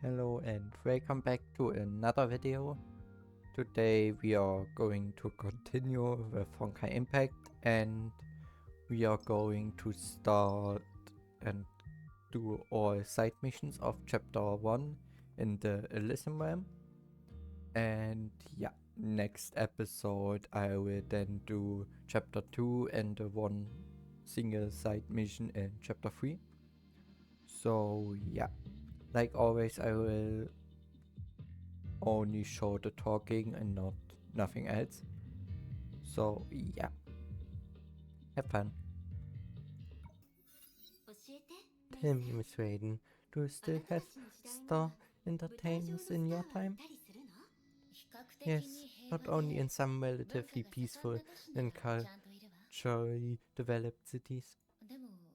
Hello and welcome back to another video. Today we are going to continue with Honkai Impact and we are going to start and do all side missions of chapter 1 in the Elysian realm. And yeah, next episode I will then do chapter 2 and the one single side mission in chapter 3. So yeah, like always I will only show the talking and nothing else. So yeah, have fun. Tell me, Miss Raiden, do you still have star entertainers in your time? Yes, not only in some relatively peaceful and culturally developed cities,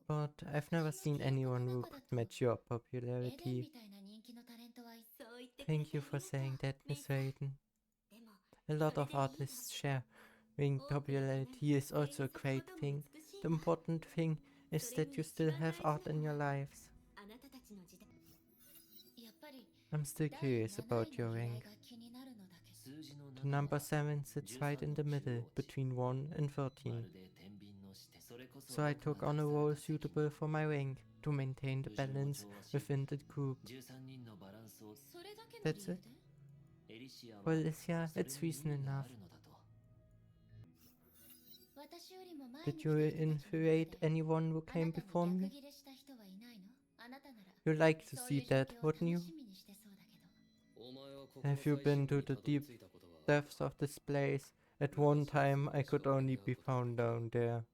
but I've never seen anyone who could match your popularity. Thank you for saying that, Miss Raiden. A lot of artists share. Being popularity is also a great thing. The important thing is that you still have art in your lives. I'm still curious about your rank. The number 7 sits right in the middle, between 1 and 13. So I took on a role suitable for my rank, to maintain the balance within the group. That's it? For Elysia, it's reason enough. Did you infuriate anyone who came before me? You like to see that, wouldn't you? Have you been to the deep depths of this place? At one time I could only be found down there.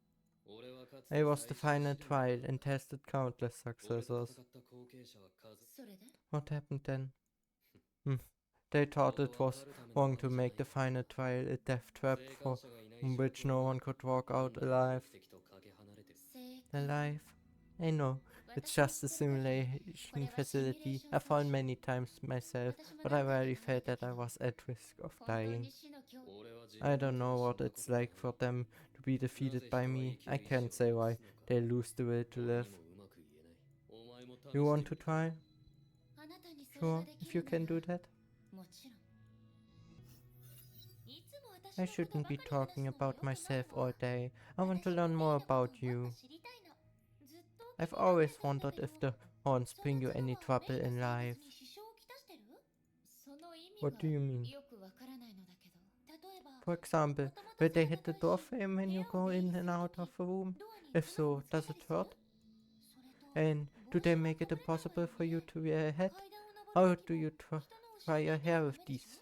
I was the final trial and tested countless successors. What happened then? They thought it was wrong to make the final trial a death trap from which no one could walk out alive. Alive? I know, it's just a simulation facility. I've fallen many times myself, but I rarely felt that I was at risk of dying. I don't know what it's like for them to be defeated by me. I can't say why they lose the will to live. You want to try? Sure, if you can do that. I shouldn't be talking about myself all day. I want to learn more about you. I've always wondered if the horns bring you any trouble in life. What do you mean? For example, will they hit the door frame when you go in and out of a room? If so, does it hurt? And do they make it impossible for you to wear a hat? How do you dry your hair with these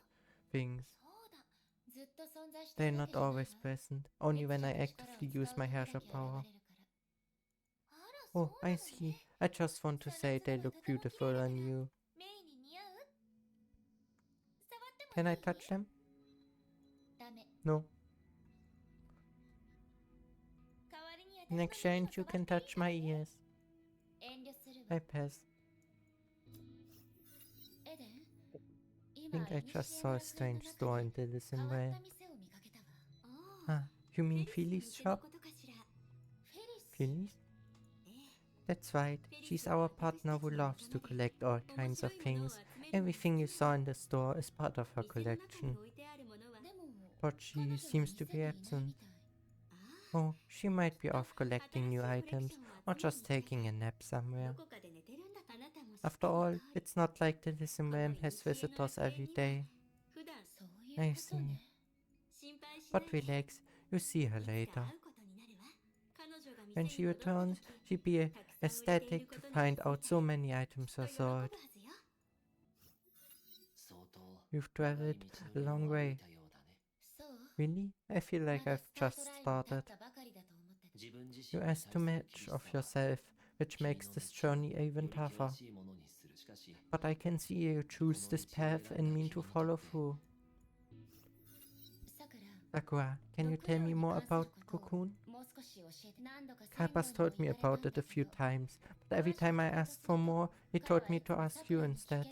things? They're not always present, only when I actively use my harsher power. Oh, I see. I just want to say they look beautiful on you. Can I touch them? No. In exchange, you can touch my ears. I pass. I think I just saw a strange store in the Elysian realm. Ah, you mean Philly's shop? Philly's? That's right. She's our partner who loves to collect all kinds of things. Everything you saw in the store is part of her collection. But she seems to be absent. Oh, she might be off collecting new items or just taking a nap somewhere. After all, it's not like the Elysian realm has visitors every day. I see. But relax, you'll see her later. When she returns, she'll be ecstatic to find out so many items are sold. You've traveled a long way. Really? I feel like I've just started. You ask too much of yourself, which makes this journey even tougher. But I can see you choose this path and mean to follow through. Sakura, can you tell me more about Cocoon? Kalpas told me about it a few times, but every time I asked for more, he told me to ask you instead.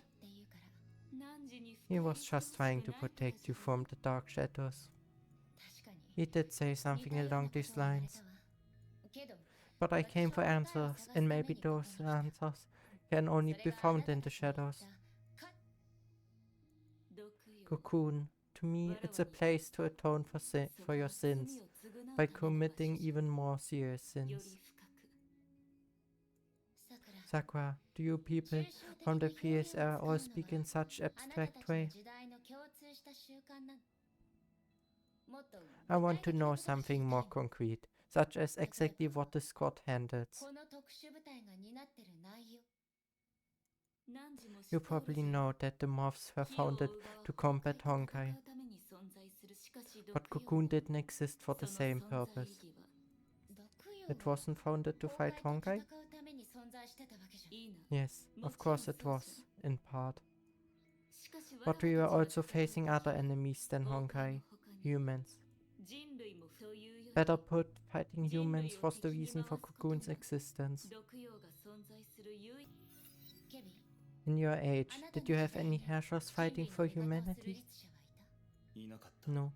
He was just trying to protect you from the dark shadows. He did say something along these lines. But I came for answers, and maybe those answers can only be found in the shadows. Cocoon. To me, it's a place to atone for your sins by committing even more serious sins. Sakura, do you people from the PSR all speak in such abstract way? I want to know something more concrete, such as exactly what the squad handles. You probably know that the morphs were founded to combat Honkai, but Cocoon didn't exist for the same purpose. It wasn't founded to fight Honkai? Yes, of course it was, in part. But we were also facing other enemies than Honkai, humans. Better put, fighting humans was the reason for Cocoon's existence. In your age, did you have any Herrschers fighting for humanity? No.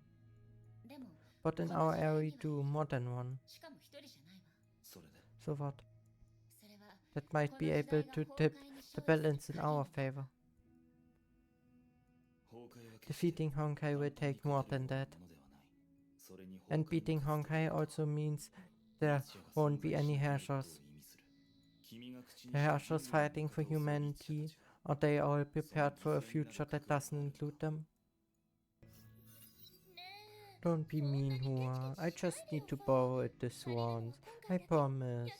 But in our era we do, more than one. So what? That might be able to tip the balance in our favor. Defeating Honkai will take more than that. And beating Honkai also means there won't be any Herrschers. The Herrschers fighting for humanity, are they all prepared for a future that doesn't include them? Don't be mean, Hua. I just need to borrow it this once. I promise.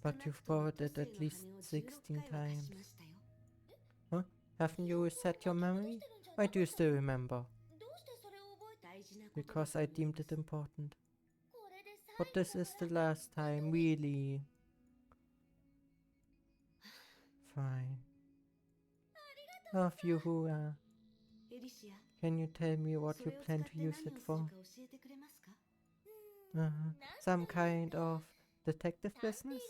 But you've borrowed it at least 16 times. Huh? Haven't you reset your memory? Why do you still remember? Because I deemed it important. But this is the last time, really. Fine. Love you, Hua. Can you tell me what you plan to use it for? Some kind of detective business?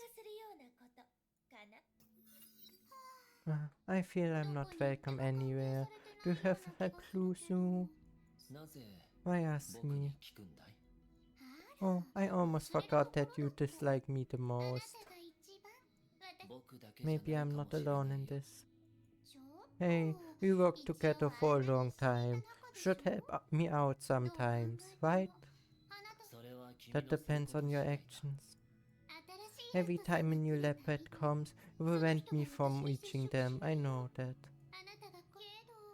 I feel I'm not welcome anywhere. Do you have a clue, Sue? Why ask me? Oh, I almost forgot that you dislike me the most. Maybe I'm not alone in this. Hey, we worked together for a long time. Should help me out sometimes, right? That depends on your actions. Every time a new lab rat comes, you prevent me from reaching them, I know that.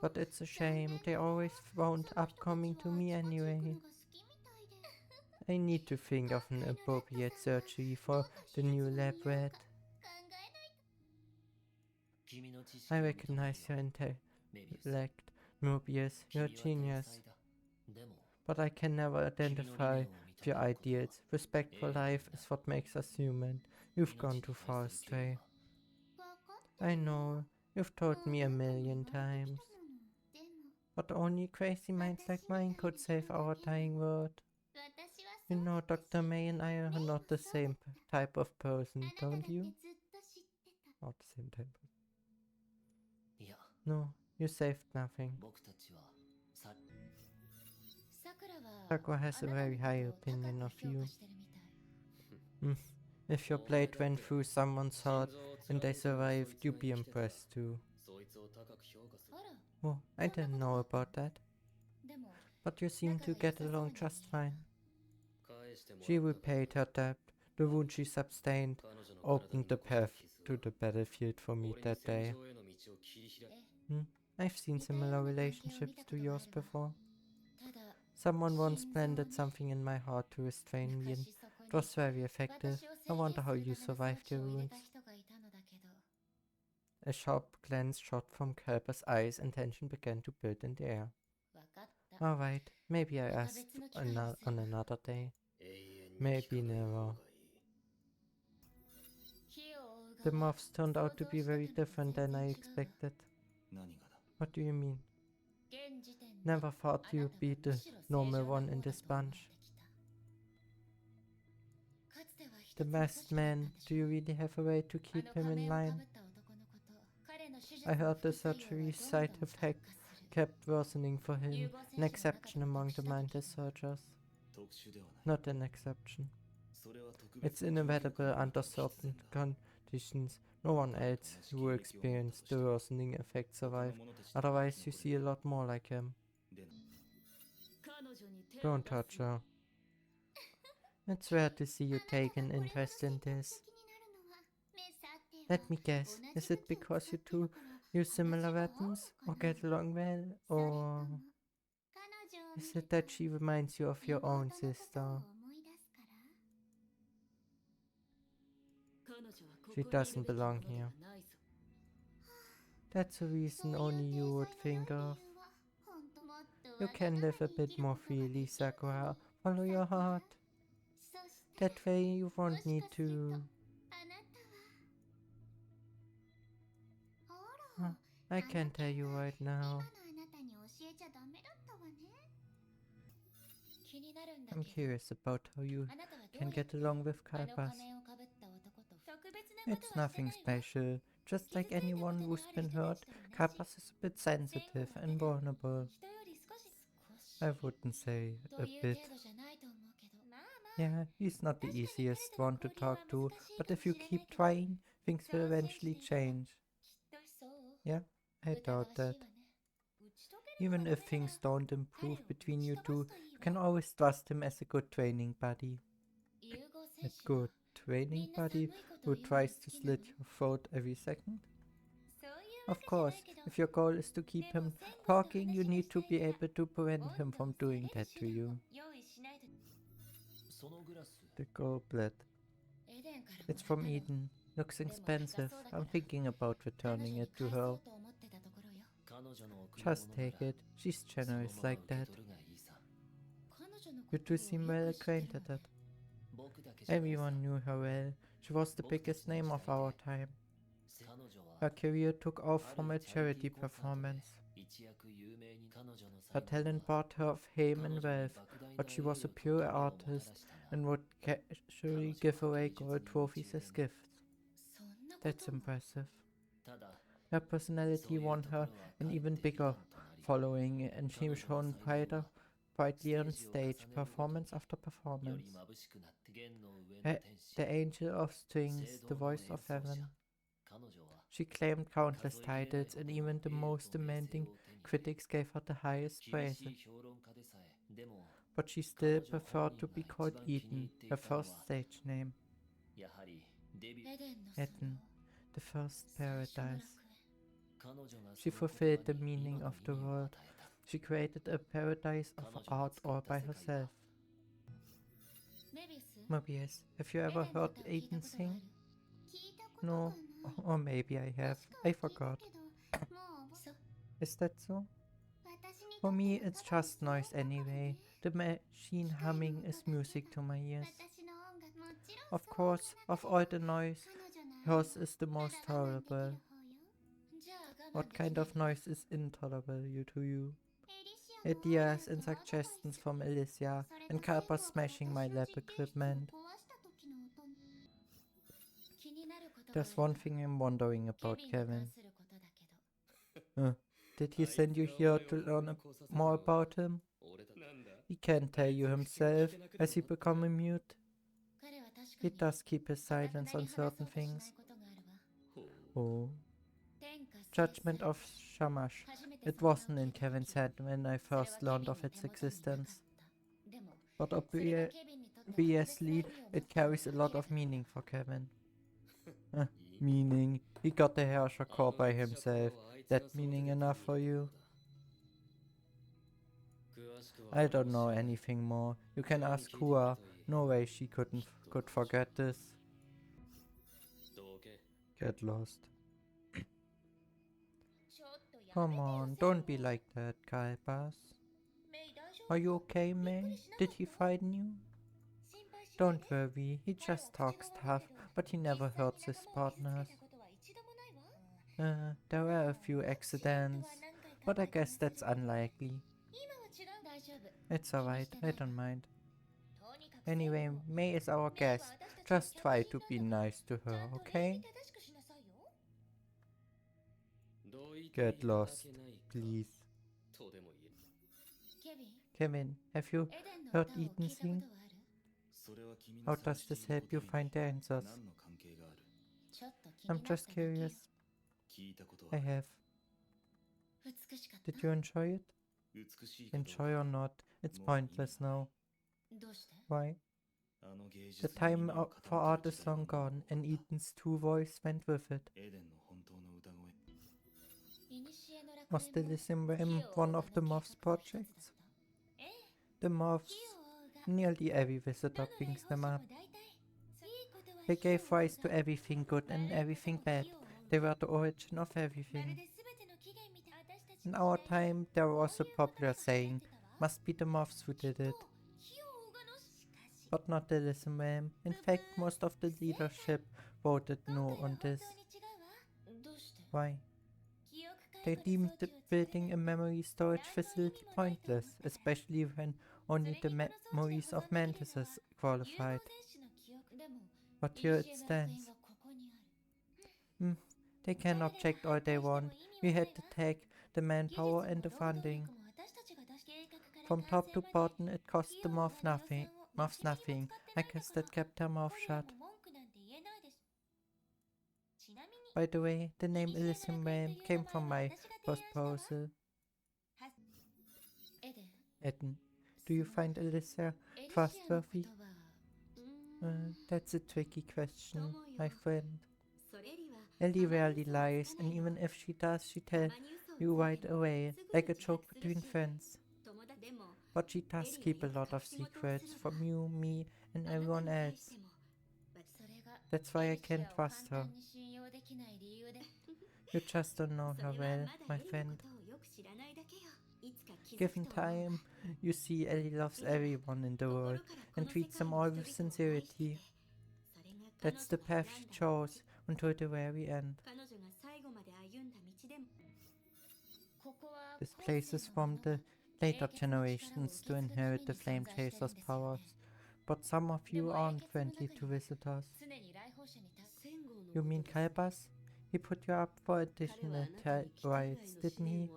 But it's a shame, they always wound up coming to me anyway. I need to think of an appropriate surgery for the new lab rat. I recognize your intellect, Mobius, you're a genius. But I can never identify with your ideals. Respect for life is what makes us human. You've gone too far astray. I know, you've told me a million times. But only crazy minds like mine could save our dying world. You know, Dr. May and I are not the same type of person, don't you? Not the same type of... No, you saved nothing. Sakura has a very high opinion of you. If your blade went through someone's heart and they survived, you'd be impressed too. Oh, I didn't know about that. But you seem to get along just fine. She repaid her debt. The wound she sustained opened the path to the battlefield for me that day. I've seen similar relationships to yours before. Someone once planted something in my heart to restrain me, and it was very effective. I wonder how you survived your wounds. A sharp glance shot from Kelper's eyes and tension began to build in the air. Alright, maybe I asked on another day. Maybe never. The moths turned out to be very different than I expected. What do you mean? Never thought you'd be the normal one in this bunch. The masked man, do you really have a way to keep him in line? I heard the surgery side effect kept worsening for him, an exception among the mindless searchers. Not an exception. It's inevitable under certain conditions. No one else who experienced the worsening effects survived. Otherwise, you see a lot more like him. Don't touch her. It's rare to see you take an interest in this. Let me guess, is it because you two use similar weapons, or get along well, or is it that she reminds you of your own sister? She doesn't belong here. That's a reason only you would think of. You can live a bit more freely, Sakura. Follow your heart. That way you won't need to... Huh, I can't tell you right now. I'm curious about how you can get along with Kalpas. It's nothing special. Just like anyone who's been hurt, Kalpas is a bit sensitive and vulnerable. I wouldn't say a bit. Yeah, he's not the easiest one to talk to, but if you keep trying, things will eventually change. Yeah, I doubt that. Even if things don't improve between you two, you can always trust him as a good training buddy. A good training buddy who tries to slit your throat every second? Of course, if your goal is to keep him talking, you need to be able to prevent him from doing that to you. The goblet. It's from Eden. Looks expensive. I'm thinking about returning it to her. Just take it. She's generous like that. You two seem well acquainted. Everyone knew her well. She was the biggest name of our time. Her career took off from a charity performance. Her talent brought her fame and wealth, but she was a pure artist and would casually give away gold trophies as gifts. That's impressive. Her personality won her an even bigger following, and she shone brightly on stage, performance after performance. The angel of strings, the voice of heaven. She claimed countless titles, and even the most demanding critics gave her the highest praises. But she still preferred to be called Eden, her first stage name. Eden, the first paradise. She fulfilled the meaning of the world. She created a paradise of art all by herself. Mobius, have you ever heard Eden sing? No, or maybe I have. I forgot. Is that so? For me, it's just noise anyway. The machine humming is music to my ears. Of course, of all the noise, hers is the most tolerable. What kind of noise is intolerable to you? Ideas and suggestions from Elysia and Kappa smashing my lab equipment. There's one thing I'm wondering about Kevin. Did he send you here to learn more about him? He can't tell you himself. Has he become a mute? He does keep his silence on certain things. Oh. Judgment of Shamash. It wasn't in Kevin's head when I first learned of its existence. But obviously, it carries a lot of meaning for Kevin. Meaning, he got the Herrscher core by himself. That meaning enough for you? I don't know anything more. You can ask Hua. No way she could forget this. Get lost. Come on, don't be like that, Kalpas. Are you okay, May? Did he frighten you? Don't worry, he just talks tough, but he never hurts his partners. There were a few accidents, but I guess that's unlikely. It's alright, I don't mind. Anyway, May is our guest. Just try to be nice to her, okay? Get lost, please. Kevin, have you heard Ethan sing? How does this help you find the answers? I'm just curious. I have. Did you enjoy it? Enjoy or not, it's pointless now. Why? The time for art is long gone, and Eden's true voice went with it. Was the Elysian realm one of the moth's projects? The moths nearly every visitor brings them up. They gave rise to everything good and everything bad. They were the origin of everything. In our time, there was a popular saying, must be the moths who did it. But not the Elysian realm. In fact, most of the leadership voted no on this. Why? They deemed building a memory storage facility pointless, especially when only the memories of mantises qualified. But here it stands. They can object all they want. We had the tech, the manpower and the funding. From top to bottom it cost the moths nothing. I guess that kept their mouth shut. By the way, the name Elysian realm came from my proposal. Eden, do you find Elysia trustworthy? That's a tricky question, my friend. Ellie rarely lies, and even if she does, she tells you right away, like a joke between friends. But she does keep a lot of secrets from you, me, and everyone else. That's why I can't trust her. You just don't know her well, my friend. Given time, you see Ellie loves everyone in the world and treats them all with sincerity. That's the path she chose until the very end. This place is from the later generations to inherit the Flame Chaser's powers, but some of you aren't friendly to visitors. You mean Kalbas? He put you up for additional rights, didn't he?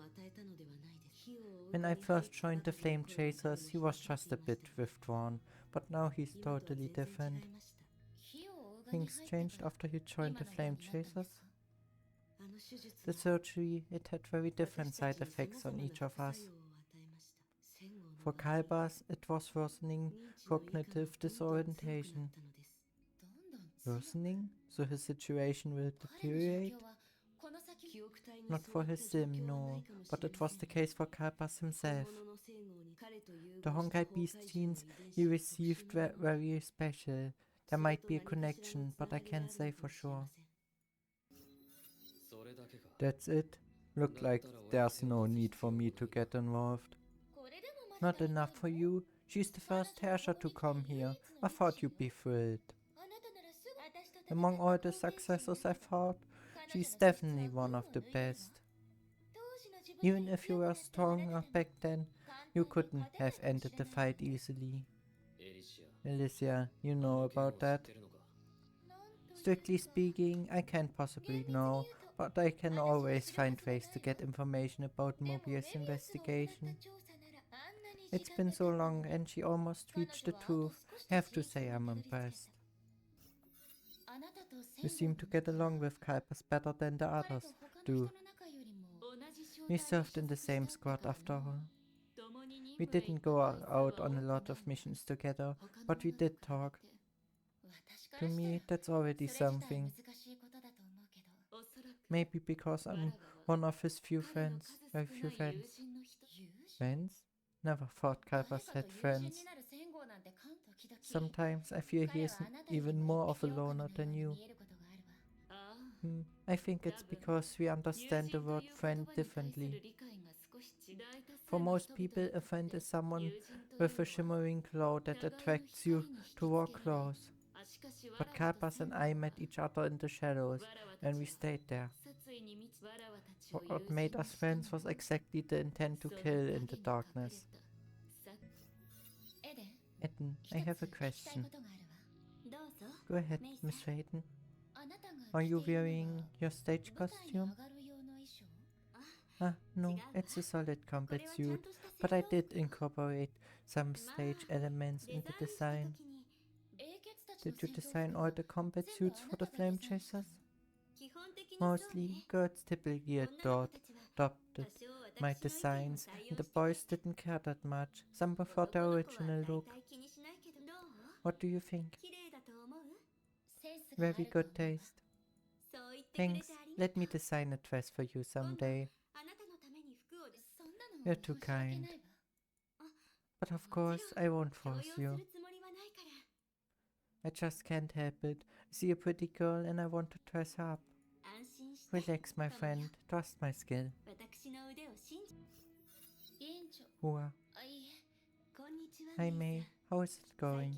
When I first joined the Flame Chasers, he was just a bit withdrawn, but now he's totally different. Things changed after you joined the Flame Chasers? The surgery, it had very different side effects on each of us. For Kalbas, it was worsening cognitive disorientation. Worsening? So his situation will deteriorate? Not for his sim, no, but it was the case for Kalbas himself. The Honkai beast genes he received were very special. There might be a connection, but I can't say for sure. That's it. Look like there's no need for me to get involved. Not enough for you? She's the first Herrscher to come here. I thought you'd be thrilled. Among all the successors I've had, she's definitely one of the best. Even if you were stronger back then, you couldn't have ended the fight easily. Elysia, you know about that? Strictly speaking, I can't possibly know, but I can always find ways to get information about Mobius' investigation. It's been so long and she almost reached the truth. I have to say I'm impressed. You seem to get along with Kuipers better than the others do. We served in the same squad after all. We didn't go out on a lot of missions together, but we did talk. To me, that's already something. Maybe because I'm one of his few friends. Very few friends. Friends? Never thought Kuipers had friends. Sometimes I feel he is even more of a loner than you. I think it's because we understand the word friend differently. For most people, a friend is someone with a shimmering glow that attracts you to walk close. But Kalpas and I met each other in the shadows, and we stayed there. What made us friends was exactly the intent to kill in the darkness. Eden, I have a question. Go ahead, Miss Hayden. Are you wearing your stage costume? No, it's a solid combat suit, but I did incorporate some stage elements in the design. Did you design all the combat suits for the Flame Chasers? Mostly, girls typically adopted my designs, and the boys didn't care that much. Some preferred the original look. What do you think? Very good taste. Thanks. Let me design a dress for you someday. You're too kind. But of course, I won't force you. I just can't help it. I see a pretty girl and I want to dress her up. Relax, my friend. Trust my skill. Hua. Hi, May. How is it going?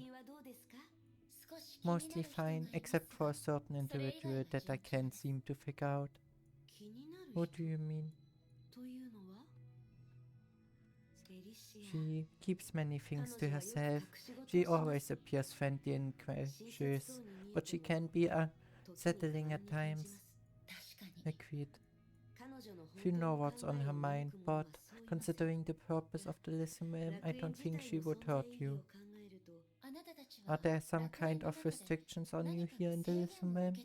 Mostly fine, except for a certain individual that I can't seem to figure out. What do you mean? She keeps many things to herself. She always appears friendly and gracious, but she can be unsettling at times. Agreed. If you know what's on her mind, but considering the purpose of the Elysian realm, I don't think she would hurt you. Are there some kind of restrictions on you here in the Elysian realm?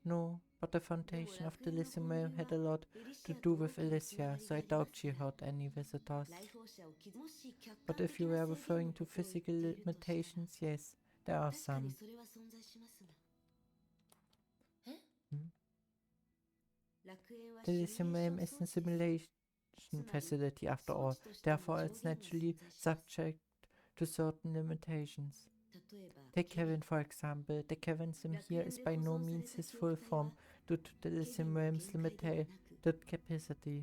No, but the foundation of the Elysian realm had a lot to do with Elysia, so I doubt she hurt any visitors. But if you were referring to physical limitations, yes, there are some. The Elysian realm is a simulation facility after all, therefore it's naturally subject to certain limitations. Take Kevin for example. The Kevin sim here is by no means his full form due to the Elysian realm's limited capacity.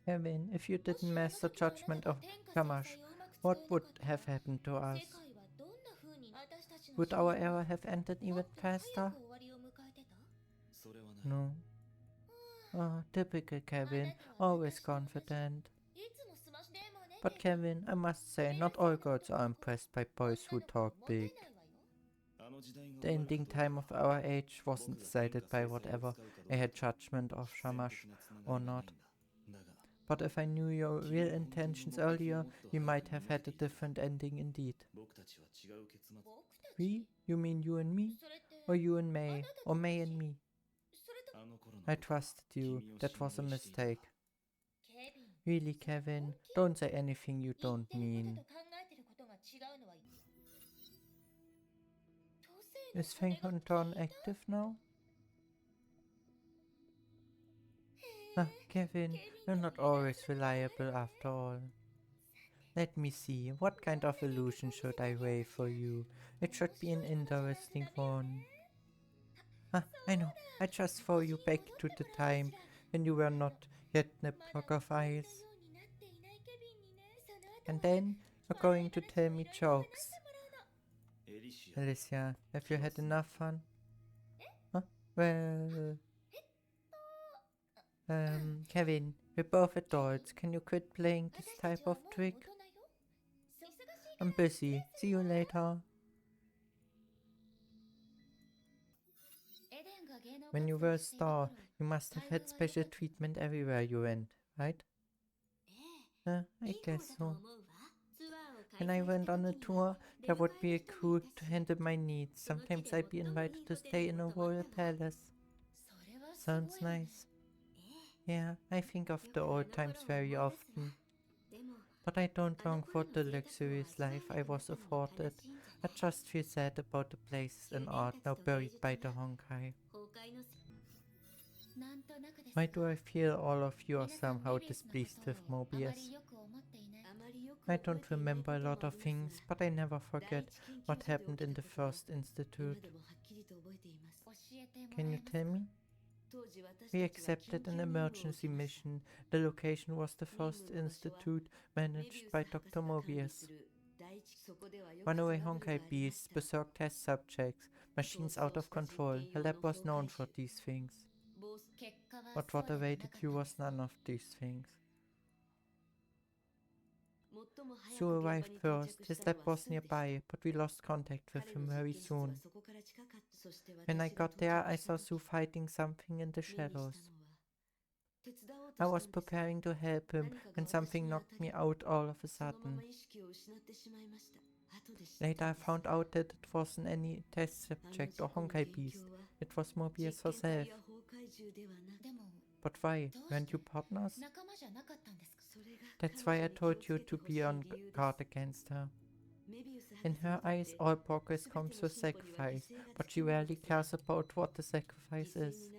Kevin, if you didn't master judgment of Shamash, what would have happened to us? Would our era have ended even faster? No. Oh, typical Kevin, always confident. But Kevin, I must say, not all girls are impressed by boys who talk big. The ending time of our age wasn't decided by whatever I had judgment of Shamash or not. But if I knew your real intentions earlier, we might have had a different ending indeed. We? You mean you and me? Or you and May? Or May and me? I trusted you. That was a mistake. Really, Kevin, don't say anything you don't mean. Is Fenghuntern active now? Ah, Kevin, you're not always reliable after all. Let me see, what kind of illusion should I weigh for you? It should be an interesting one. Ah, I know, I just throw you back to the time when you were not yet in a block of ice. And then you're going to tell me jokes. Alicia, have you had enough fun? Huh? Well... Kevin, we're both adults. Can you quit playing this type of trick? I'm busy. See you later. When you were a star, you must have had special treatment everywhere you went, right? I guess so. When I went on a tour, there would be a crew to handle my needs. Sometimes I'd be invited to stay in a royal palace. Sounds nice. Yeah, I think of the old times very often. But I don't long for the luxurious life I was afforded. I just feel sad about the places and art now buried by the Honkai. Why do I feel all of you are somehow displeased with Mobius? I don't remember a lot of things, but I never forget what happened in the first institute. Can you tell me? We accepted an emergency mission. The location was the first institute managed by Dr. Mobius. Runaway Honkai beasts, berserk test subjects, machines out of control. Her lab was known for these things. But what awaited you was none of these things. Su arrived first. His lab was nearby, but we lost contact with him very soon. When I got there, I saw Su fighting something in the shadows. I was preparing to help him when something knocked me out all of a sudden. Later I found out that it wasn't any test subject or Honkai beast. It was Mobius herself. But why? Weren't you partners? That's why I told you to be on guard against her. In her eyes, all progress comes with sacrifice, but she rarely cares about what the sacrifice is.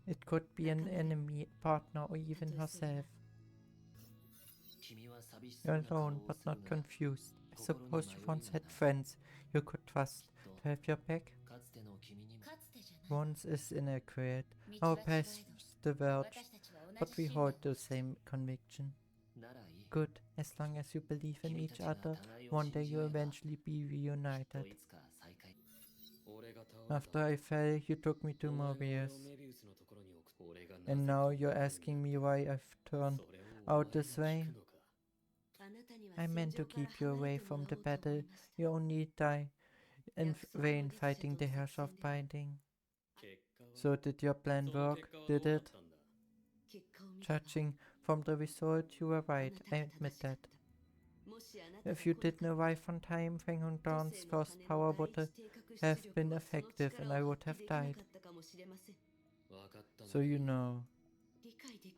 It could be an enemy, partner, or even herself. You're alone, but not confused. I suppose you once had friends you could trust to have your back. Once is inaccurate. Our paths diverged, but we hold the same conviction. Good, as long as you believe in each other, one day you'll eventually be reunited. After I fell, you took me to Mobius. And now you're asking me why I've turned out this way? I meant to keep you away from the battle. You only die in vain fighting the Herrscher of Binding. So did your plan work? Did it? Judging from the result, you were right. I admit that. If you didn't arrive on time, Feng Hongdan's first power would have been effective and I would have died. So you know.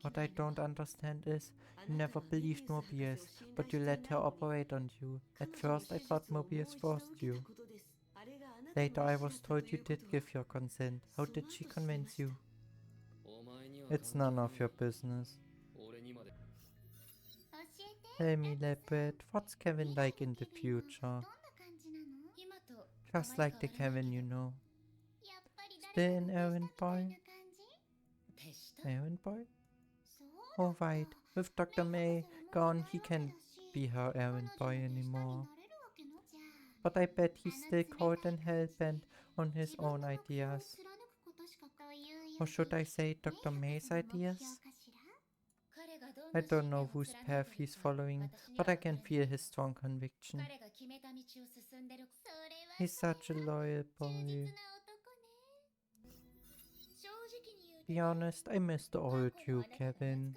What I don't understand is, you never believed Mobius, but you let her operate on you. At first I thought Mobius forced you. Later I was told you did give your consent. How did she convince you? It's none of your business. Tell me, Leopard, what's Kevin like in the future? Just like the Kevin you know. Still an errand boy? Errand boy? Oh right, with Dr. May gone, he can't be her errand boy anymore. But I bet he's still cold and hell-bent on his own ideas. Or should I say Dr. May's ideas? I don't know whose path he's following, but I can feel his strong conviction. He's such a loyal boy. Be honest, I miss the old you, Kevin.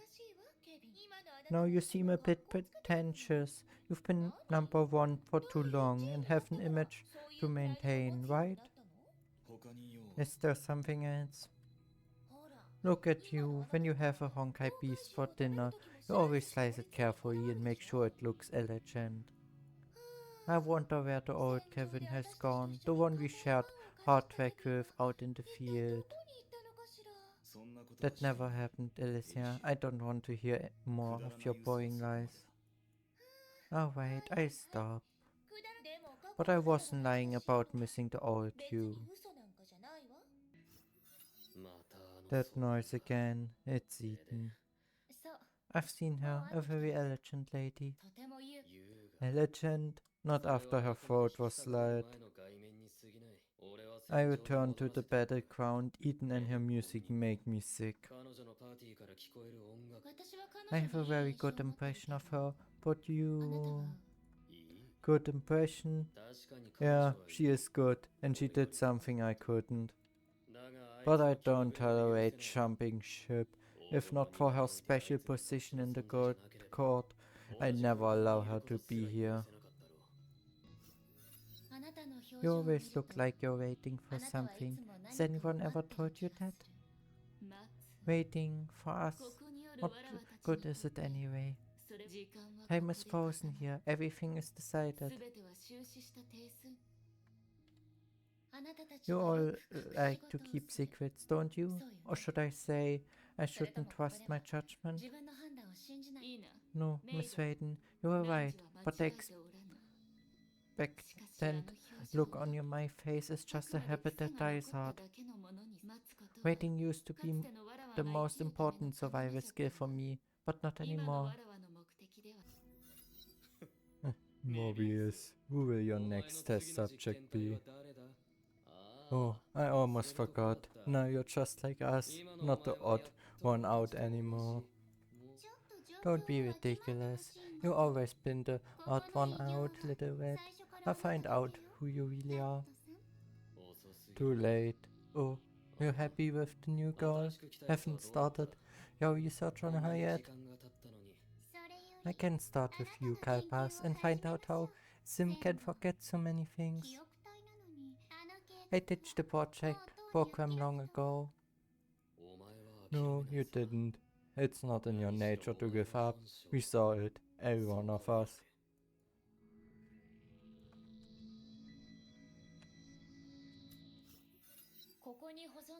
Now you seem a bit pretentious. You've been number one for too long and have an image to maintain, right? Is there something else? Look at you, when you have a Honkai beast for dinner, you always slice it carefully and make sure it looks elegant. I wonder where the old Kevin has gone, the one we shared hard track with out in the field. That never happened, Elysian. I don't want to hear more of your boring lies. Alright, I stop. But I wasn't lying about missing the old you. That noise again, it's Eden. I've seen her, a very elegant lady. Elegant? Not after her throat was slit. I return to the battleground. Eden and her music make me sick. I have a very good impression of her, but you... Good impression? Yeah, she is good, and she did something I couldn't. But I don't tolerate jumping ship. If not for her special position in the good court, I'd never allow her to be here. You always look like you're waiting for something. Has anyone ever told you that? Waiting for us? What good is it anyway? Time is frozen here. Everything is decided. You all like to keep secrets, don't you? Or should I say, I shouldn't trust my judgment? No, Miss Wayden, you were right, but the expectant look on my face is just a habit that dies hard. Waiting used to be the most important survival skill for me, but not anymore. Mobius, who will your next test subject be? Oh, I almost forgot. Now you're just like us, not the odd one out anymore. Don't be ridiculous. You've always been the odd one out, little red. I'll find out who you really are. Too late. Oh, you happy with the new girl? Haven't started your research on her yet? I can start with you, Kalpas, and find out how Sim can forget so many things. I ditched the project program long ago. No, you didn't. It's not in your nature to give up. We saw it, every one of us.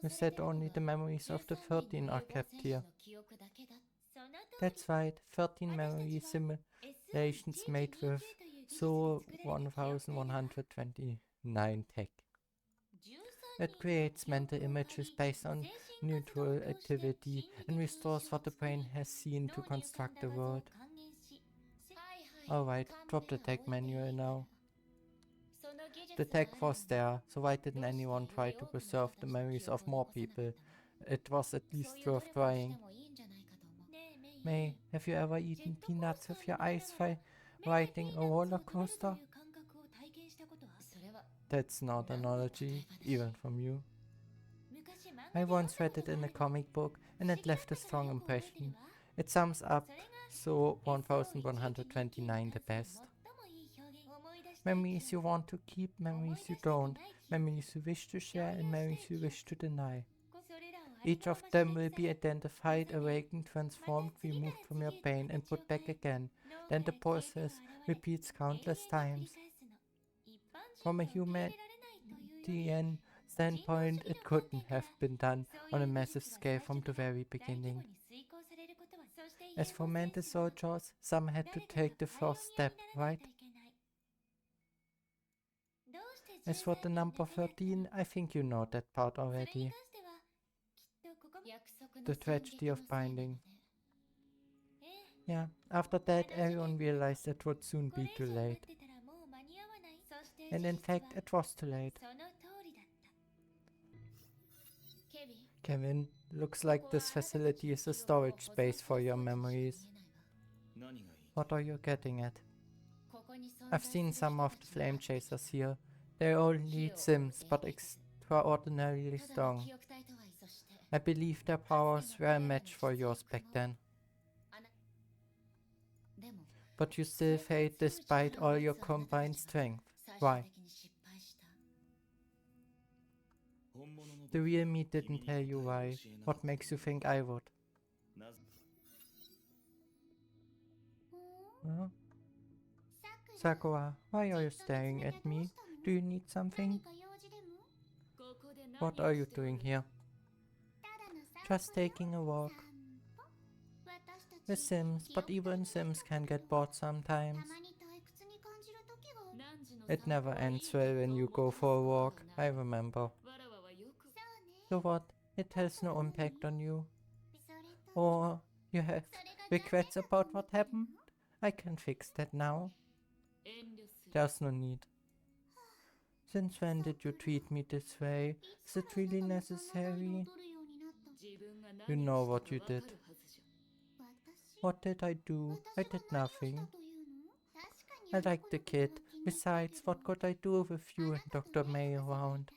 You said only the memories of the 13 are kept here. That's right, 13 memory simulations made with so 1129 tech. It creates mental images based on neutral activity and restores what the brain has seen to construct the world. Alright, drop the tech manual now. The tech was there, so why didn't anyone try to preserve the memories of more people? It was at least worth trying. May, have you ever eaten peanuts with your eyes riding a roller coaster? That's not an analogy, even from you. I once read it in a comic book and it left a strong impression. It sums up so 1129 the best. Memories you want to keep, memories you don't, memories you wish to share and memories you wish to deny. Each of them will be identified, awakened, transformed, removed from your brain and put back again. Then the process repeats countless times. From a human standpoint, it couldn't have been done on a massive scale from the very beginning. As for mental soldiers, some had to take the first step, right? As for the number 13, I think you know that part already. The tragedy of binding. Yeah, after that everyone realized it would soon be too late. And in fact, it was too late. Kevin, looks like this facility is a storage space for your memories. What are you getting at? I've seen some of the flame chasers here. They're only sims, but extraordinarily strong. I believe their powers were a match for yours back then. But you still failed despite all your combined strength. Why? The real me didn't tell you why. What makes you think I would? Huh? Sakura, why are you staring at me? Do you need something? What are you doing here? Just taking a walk. The Sims, but even Sims can get bored sometimes. It never ends well when you go for a walk, I remember. So what? It has no impact on you? Or you have regrets about what happened? I can fix that now. There's no need. Since when did you treat me this way? Is it really necessary? You know what you did. What did I do? I did nothing. I liked the kid. Besides, what could I do with you and Dr. May around?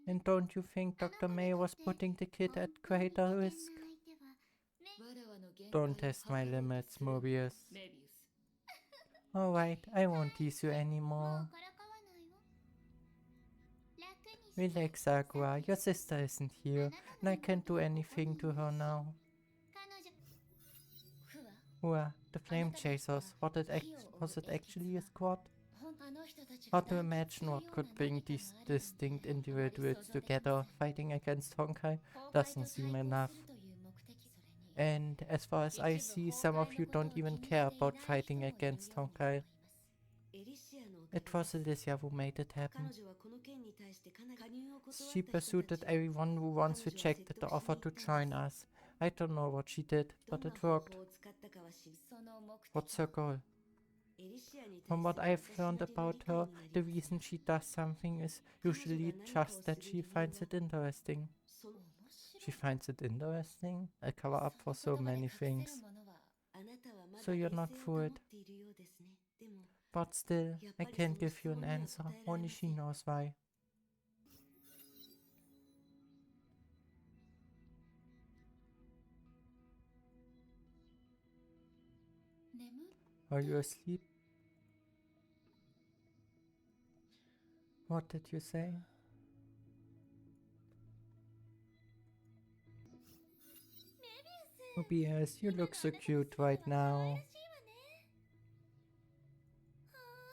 And don't you think Dr. May was putting the kid at greater risk? Don't test my limits, Mobius. Alright, I won't tease you anymore. Relax, Sakura, your sister isn't here, and I can't do anything to her now. The flame chasers, was it actually a squad? Hard to imagine what could bring these distinct individuals together. Fighting against Honkai doesn't seem enough. And as far as I see, some of you don't even care about fighting against Honkai. It was Elysia who made it happen. She persuaded everyone who once rejected the offer to join us. I don't know what she did, but it worked. What's her goal? From what I've learned about her, the reason she does something is usually just that she finds it interesting. She finds it interesting? I cover up for so many things. So you're not for it. But still, I can't give you an answer. Only she knows why. Are you asleep? What did you say? OBS, you look so cute right now.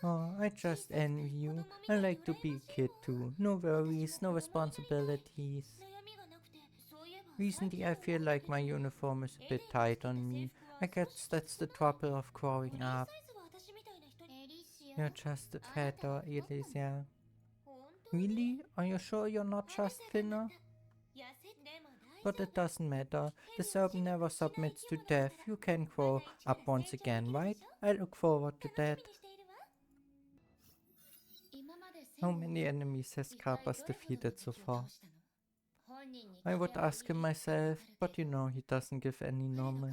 Oh, I just envy you. I like to be a kid too. No worries, no responsibilities. Recently I feel like my uniform is a bit tight on me. I guess that's the trouble of growing up. You're just a fatter, Elysian. Really? Are you sure you're not just thinner? But it doesn't matter. The serpent never submits to death. You can grow up once again, right? I look forward to that. How many enemies has Karpas defeated so far? I would ask him myself, but you know he doesn't give any normal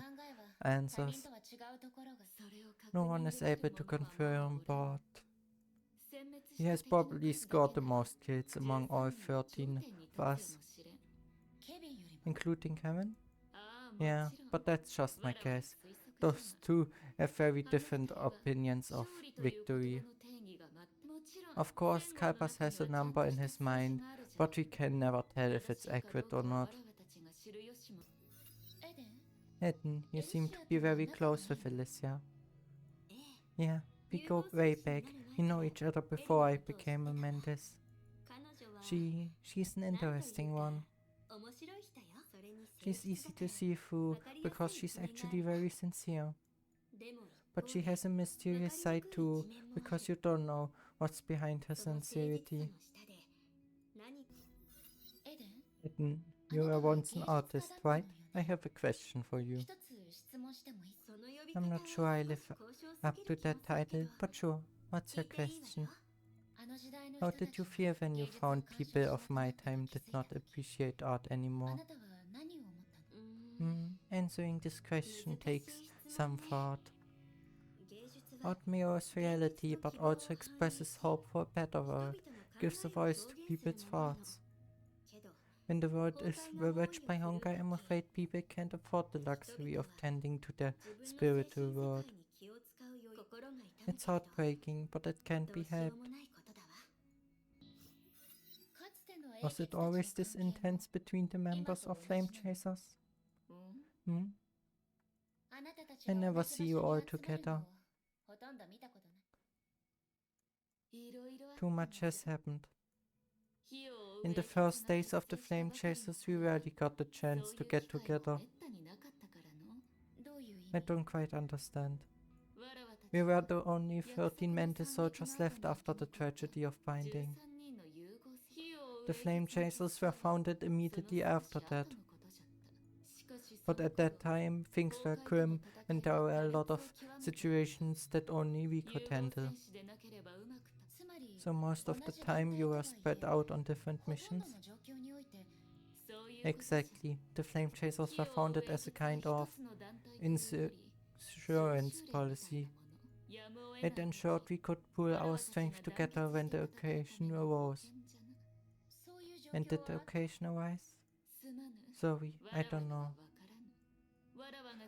answers. No one is able to confirm, but he has probably scored the most kills among all 13 of us, including Kevin. Yeah, but that's just my guess. Those two have very different opinions of victory. Of course, Kalpas has a number in his mind, but we can never tell if it's accurate or not. Eden, you seem to be very close with Alicia. Yeah, we go way back. We know each other before I became a Mendes. She's an interesting one. She's easy to see through because she's actually very sincere. But she has a mysterious side too, because you don't know what's behind her sincerity. Eden, you were once an artist, right? I have a question for you. I'm not sure I live up to that title, but sure, what's your question? How did you feel when you found people of my time did not appreciate art anymore? Answering this question takes some thought. Art mirrors reality, but also expresses hope for a better world, gives a voice to people's thoughts. When the world is ravaged by hunger, I'm afraid people can't afford the luxury of tending to their spiritual world. It's heartbreaking, but it can't be helped. Was it always this intense between the members of Flame Chasers? I never see you all together. Too much has happened. In the first days of the Flame Chasers, we rarely got the chance to get together. I don't quite understand. We were the only 13 Mantis soldiers left after the tragedy of Binding. The Flame Chasers were founded immediately after that. But at that time, things were grim and there were a lot of situations that only we could handle. So most of the time you were spread out on different missions? Exactly. The Flame Chasers were founded as a kind of insurance policy. It ensured we could pool our strength together when the occasion arose. And did the occasion arise? Sorry, I don't know.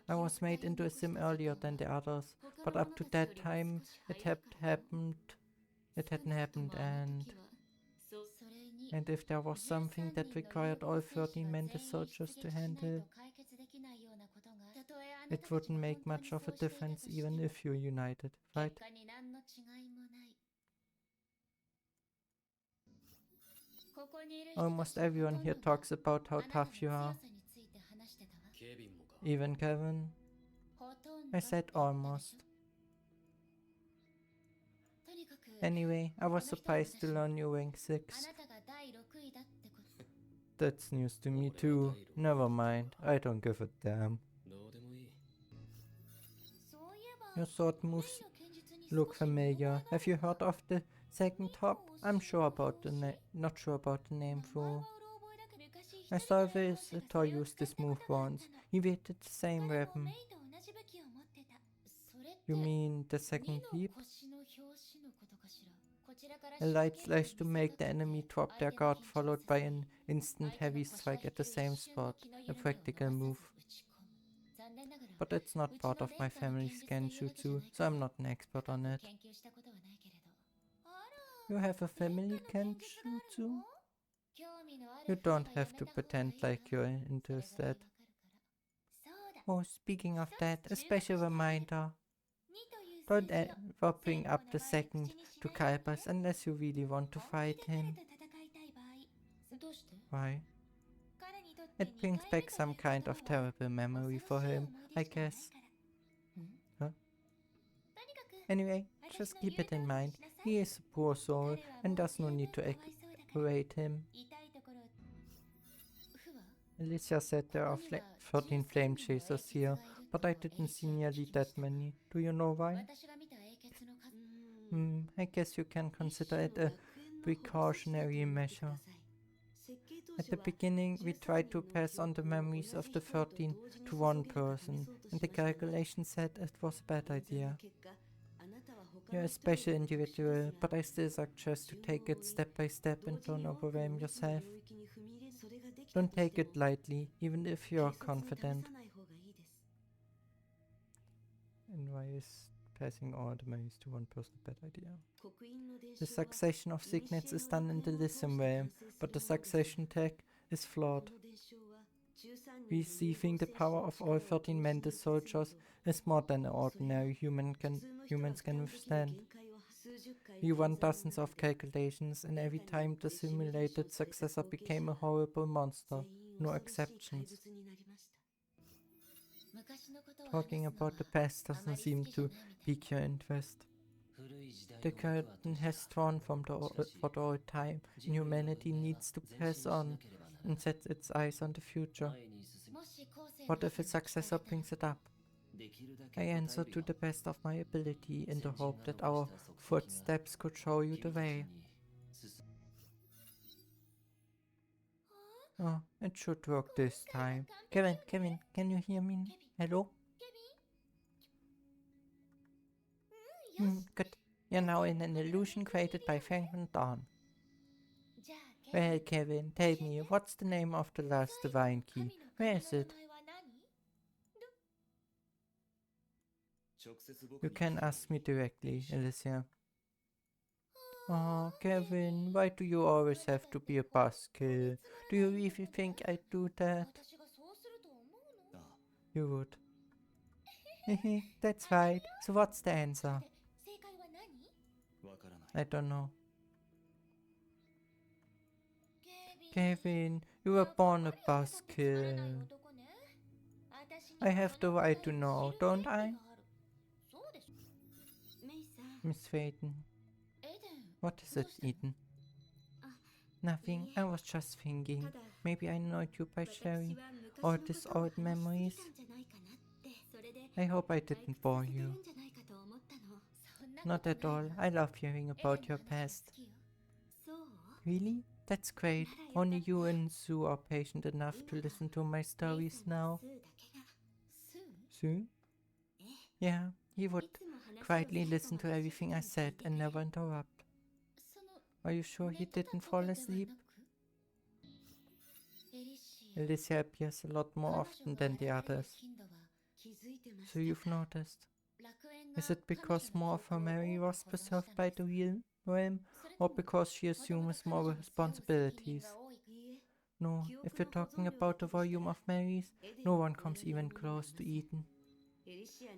I was made into a sim earlier than the others, but up to that time it hadn't happened, and if there was something that required all 13 Mantis soldiers to handle, it wouldn't make much of a difference even if you're united, right? Almost everyone here talks about how tough you are. Even Kevin? I said almost. Anyway, I was surprised to learn you rank 6th. That's news to me too. Never mind, I don't give a damn. Your sword moves look familiar. Have you heard of the second top? I'm sure about the not sure about the name though. I saw a visitor use this move once. He wielded the same weapon. You mean the second leap? A light slash to make the enemy drop their guard, followed by an instant heavy strike at the same spot. A practical move. But it's not part of my family's genjutsu, so I'm not an expert on it. You have a family, can't you too? You don't have to pretend like you're interested. Oh, speaking of that, a special reminder. Don't ever bring up the second to Kalpas unless you really want to fight him. Why? It brings back some kind of terrible memory for him, I guess. Huh? Anyway, just keep it in mind. He is a poor soul and there's no need to aggravate him. Alicia said there are 13 flame chasers here, but I didn't see nearly that many. Do you know why? I guess you can consider it a precautionary measure. At the beginning, we tried to pass on the memories of the 13 to one person, and the calculation said it was a bad idea. You're a special individual, but I still suggest to take it step by step and don't overwhelm yourself. Don't take it lightly, even if you're confident. And why is passing all the memories to one person a bad idea? The succession of signets is done in the Elysian realm, but the succession tag is flawed. Receiving the power of all 13 Mendes soldiers is more than ordinary humans can withstand. We run dozens of calculations, and every time the simulated successor became a horrible monster. No exceptions. Talking about the past doesn't seem to pique your interest. The curtain has drawn for the old time, and humanity needs to pass on and set its eyes on the future. What if a successor brings it up? I answer to the best of my ability in the hope that our footsteps could show you the way. Oh, it should work this time. Kevin, can you hear me? Hello? Good. You're now in an illusion created by Franklin Dawn. Well, Kevin, tell me, what's the name of the last divine key? Where is it? You can ask me directly, Elysian. Oh, Kevin, why do you always have to be a buzzkill? Do you really think I'd do that? You would. Hehe, that's right. So what's the answer? I don't know. Kevin, you were born a buzzkill. I have the right to know, don't I? Miss Faden. What is it, Eden? Nothing, I was just thinking. Maybe I annoyed you by sharing all these old memories. I hope I didn't bore you. Not at all, I love hearing about your past. Really? That's great. Only you and Sue are patient enough to listen to my stories now. Sue? Yeah, he would quietly listen to everything I said and never interrupt. Are you sure he didn't fall asleep? Alicia appears a lot more often than the others. So you've noticed. Is it because more of her memory was preserved by the real realm, or because she assumes more responsibilities? No, if you're talking about the volume of memories, no one comes even close to Eden.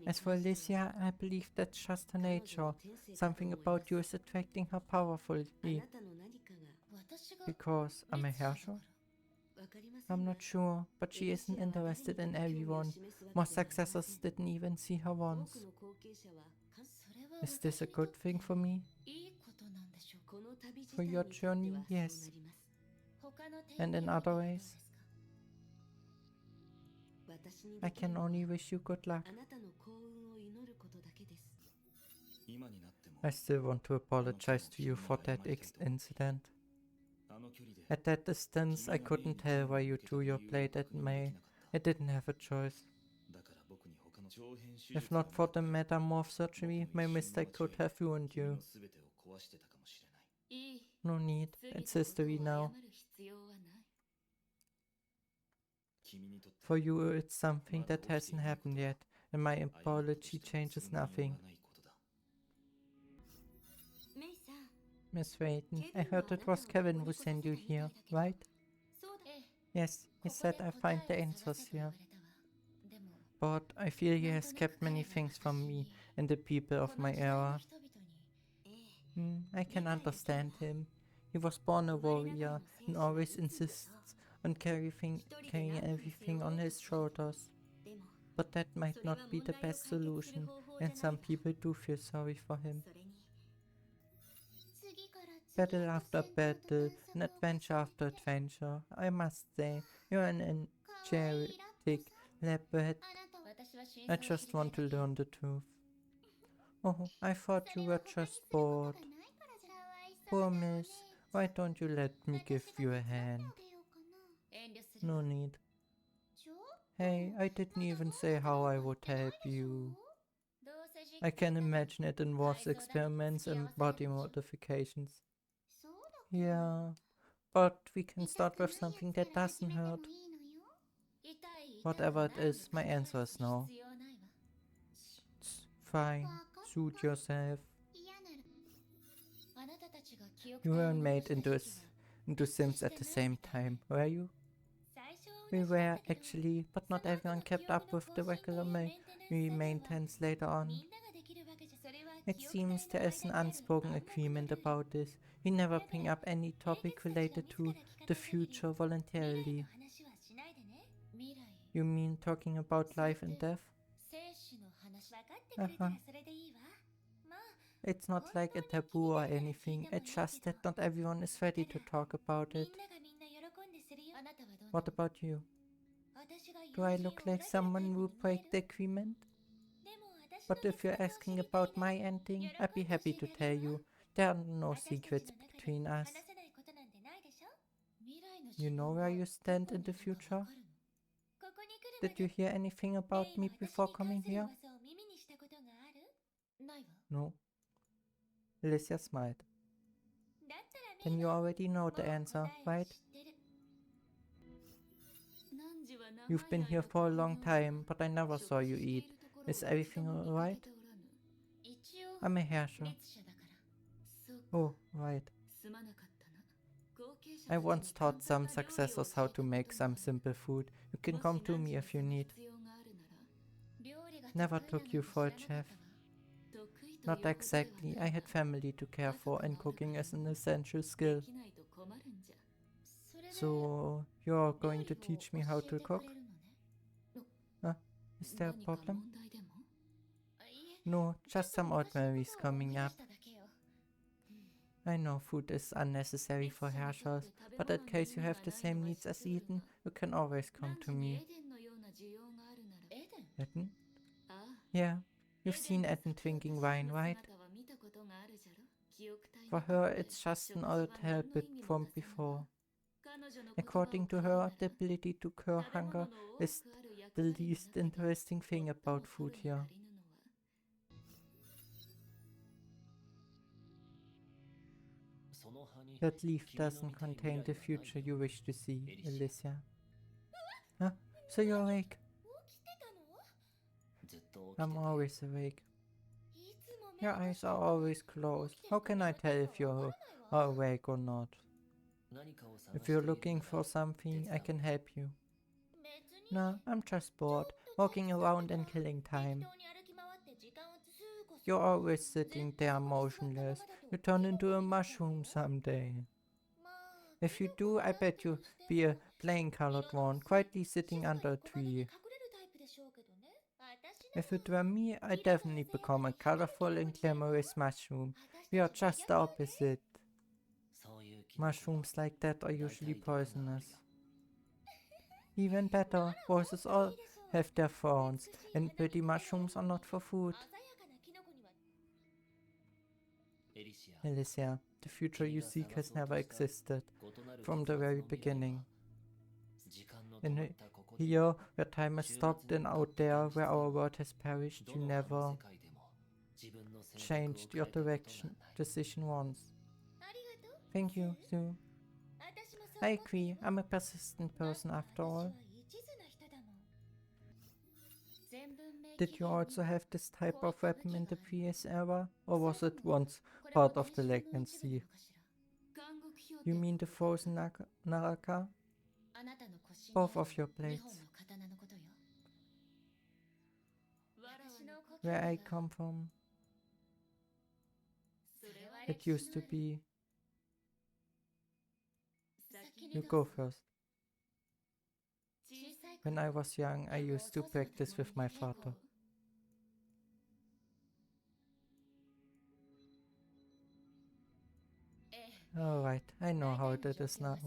As for Alicia, I believe that's just her nature. Something about you is attracting her powerfully. Because I'm a herrscher? I'm not sure, but she isn't interested in everyone. My successors didn't even see her once. Is this a good thing for me? For your journey, yes. And in other ways? I can only wish you good luck. I still want to apologize to you for that incident. At that distance, I couldn't tell why you drew your blade at me. I didn't have a choice. If not for the metamorph surgery, my mistake could have ruined you. No need, it's history now. For you, it's something that hasn't happened yet, and my apology changes nothing. Miss Wayton, I heard it was Kevin who sent you here, right? Yes, he said I find the answers here. But I feel he has kept many things from me and the people of my era. I can understand him. He was born a warrior and always insists on carrying everything on his shoulders. But that might not be the best solution, and some people do feel sorry for him. Battle after battle, and adventure after adventure, I must say, you're an energetic leopard. I just want to learn the truth. Oh, I thought you were just bored. Poor miss, why don't you let me give you a hand? No need. Hey, I didn't even say how I would help you. I can imagine it involves experiments and body modifications. Yeah, but we can start with something that doesn't hurt. Whatever it is, my answer is no. It's fine, suit yourself. You weren't made into Sims at the same time, were you? We were actually, but not everyone kept up with the regular maintenance later on. It seems there is an unspoken agreement about this. We never bring up any topic related to the future voluntarily. You mean talking about life and death? Uh-huh. It's not like a taboo or anything, it's just that not everyone is ready to talk about it. What about you? Do I look like someone who would break the agreement? But if you're asking about my ending, I'd be happy to tell you. There are no secrets between us. You know where you stand in the future? Did you hear anything about me before coming here? No. Elysian smiled. Then you already know the answer, right? You've been here for a long time, but I never saw you eat. Is everything alright? I'm a herrscher. Oh, right. I once taught some successors how to make some simple food. You can come to me if you need. Never took you for a chef. Not exactly. I had family to care for and cooking is an essential skill. So, you're going to teach me how to cook? Is there a problem? No, just some old memories coming up. I know food is unnecessary for herrschers, but in case you have the same needs as Eden, you can always come to me. Eden? Yeah, you've seen Eden drinking wine, right? For her, it's just an old habit from before. According to her, the ability to cure hunger is the least interesting thing about food here. That leaf doesn't contain the future you wish to see, Elysian. Huh? So you're awake? I'm always awake. Your eyes are always closed. How can I tell if you're awake or not? If you're looking for something, I can help you. No, I'm just bored, walking around and killing time. You're always sitting there motionless. You turn into a mushroom someday. If you do, I bet you'll be a plain colored one, quietly sitting under a tree. If it were me, I'd definitely become a colorful and glamorous mushroom. We are just the opposite. Mushrooms like that are usually poisonous. Even better, roses all have their thorns, and pretty mushrooms are not for food. Elysia, the future you seek has never existed, from the very beginning. In here, where time has stopped, and out there, where our world has perished, you never changed your decision once. Thank you, Sue. I agree, I'm a persistent person after all. Did you also have this type of weapon in the PS era, or was it once part of the legacy? You mean the frozen Naraka? Both of your blades. Where I come from, it used to be. You go first. When I was young, I used to practice with my father. Alright, I know how it is now.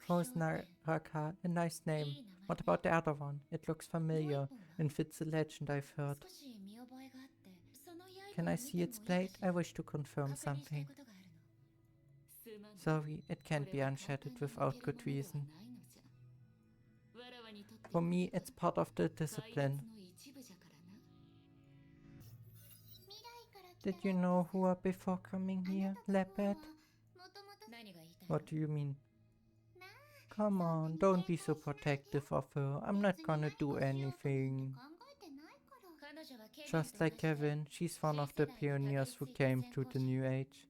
Frozen Naraka, a nice name. What about the other one? It looks familiar and fits the legend I've heard. Can I see its blade? I wish to confirm something. Sorry, it can't be unshattered without good reason. For me, it's part of the discipline. Did you know Hua before coming here, Leopard? What do you mean? Come on, don't be so protective of her. I'm not gonna do anything. Just like Kevin, she's one of the pioneers who came to the New Age.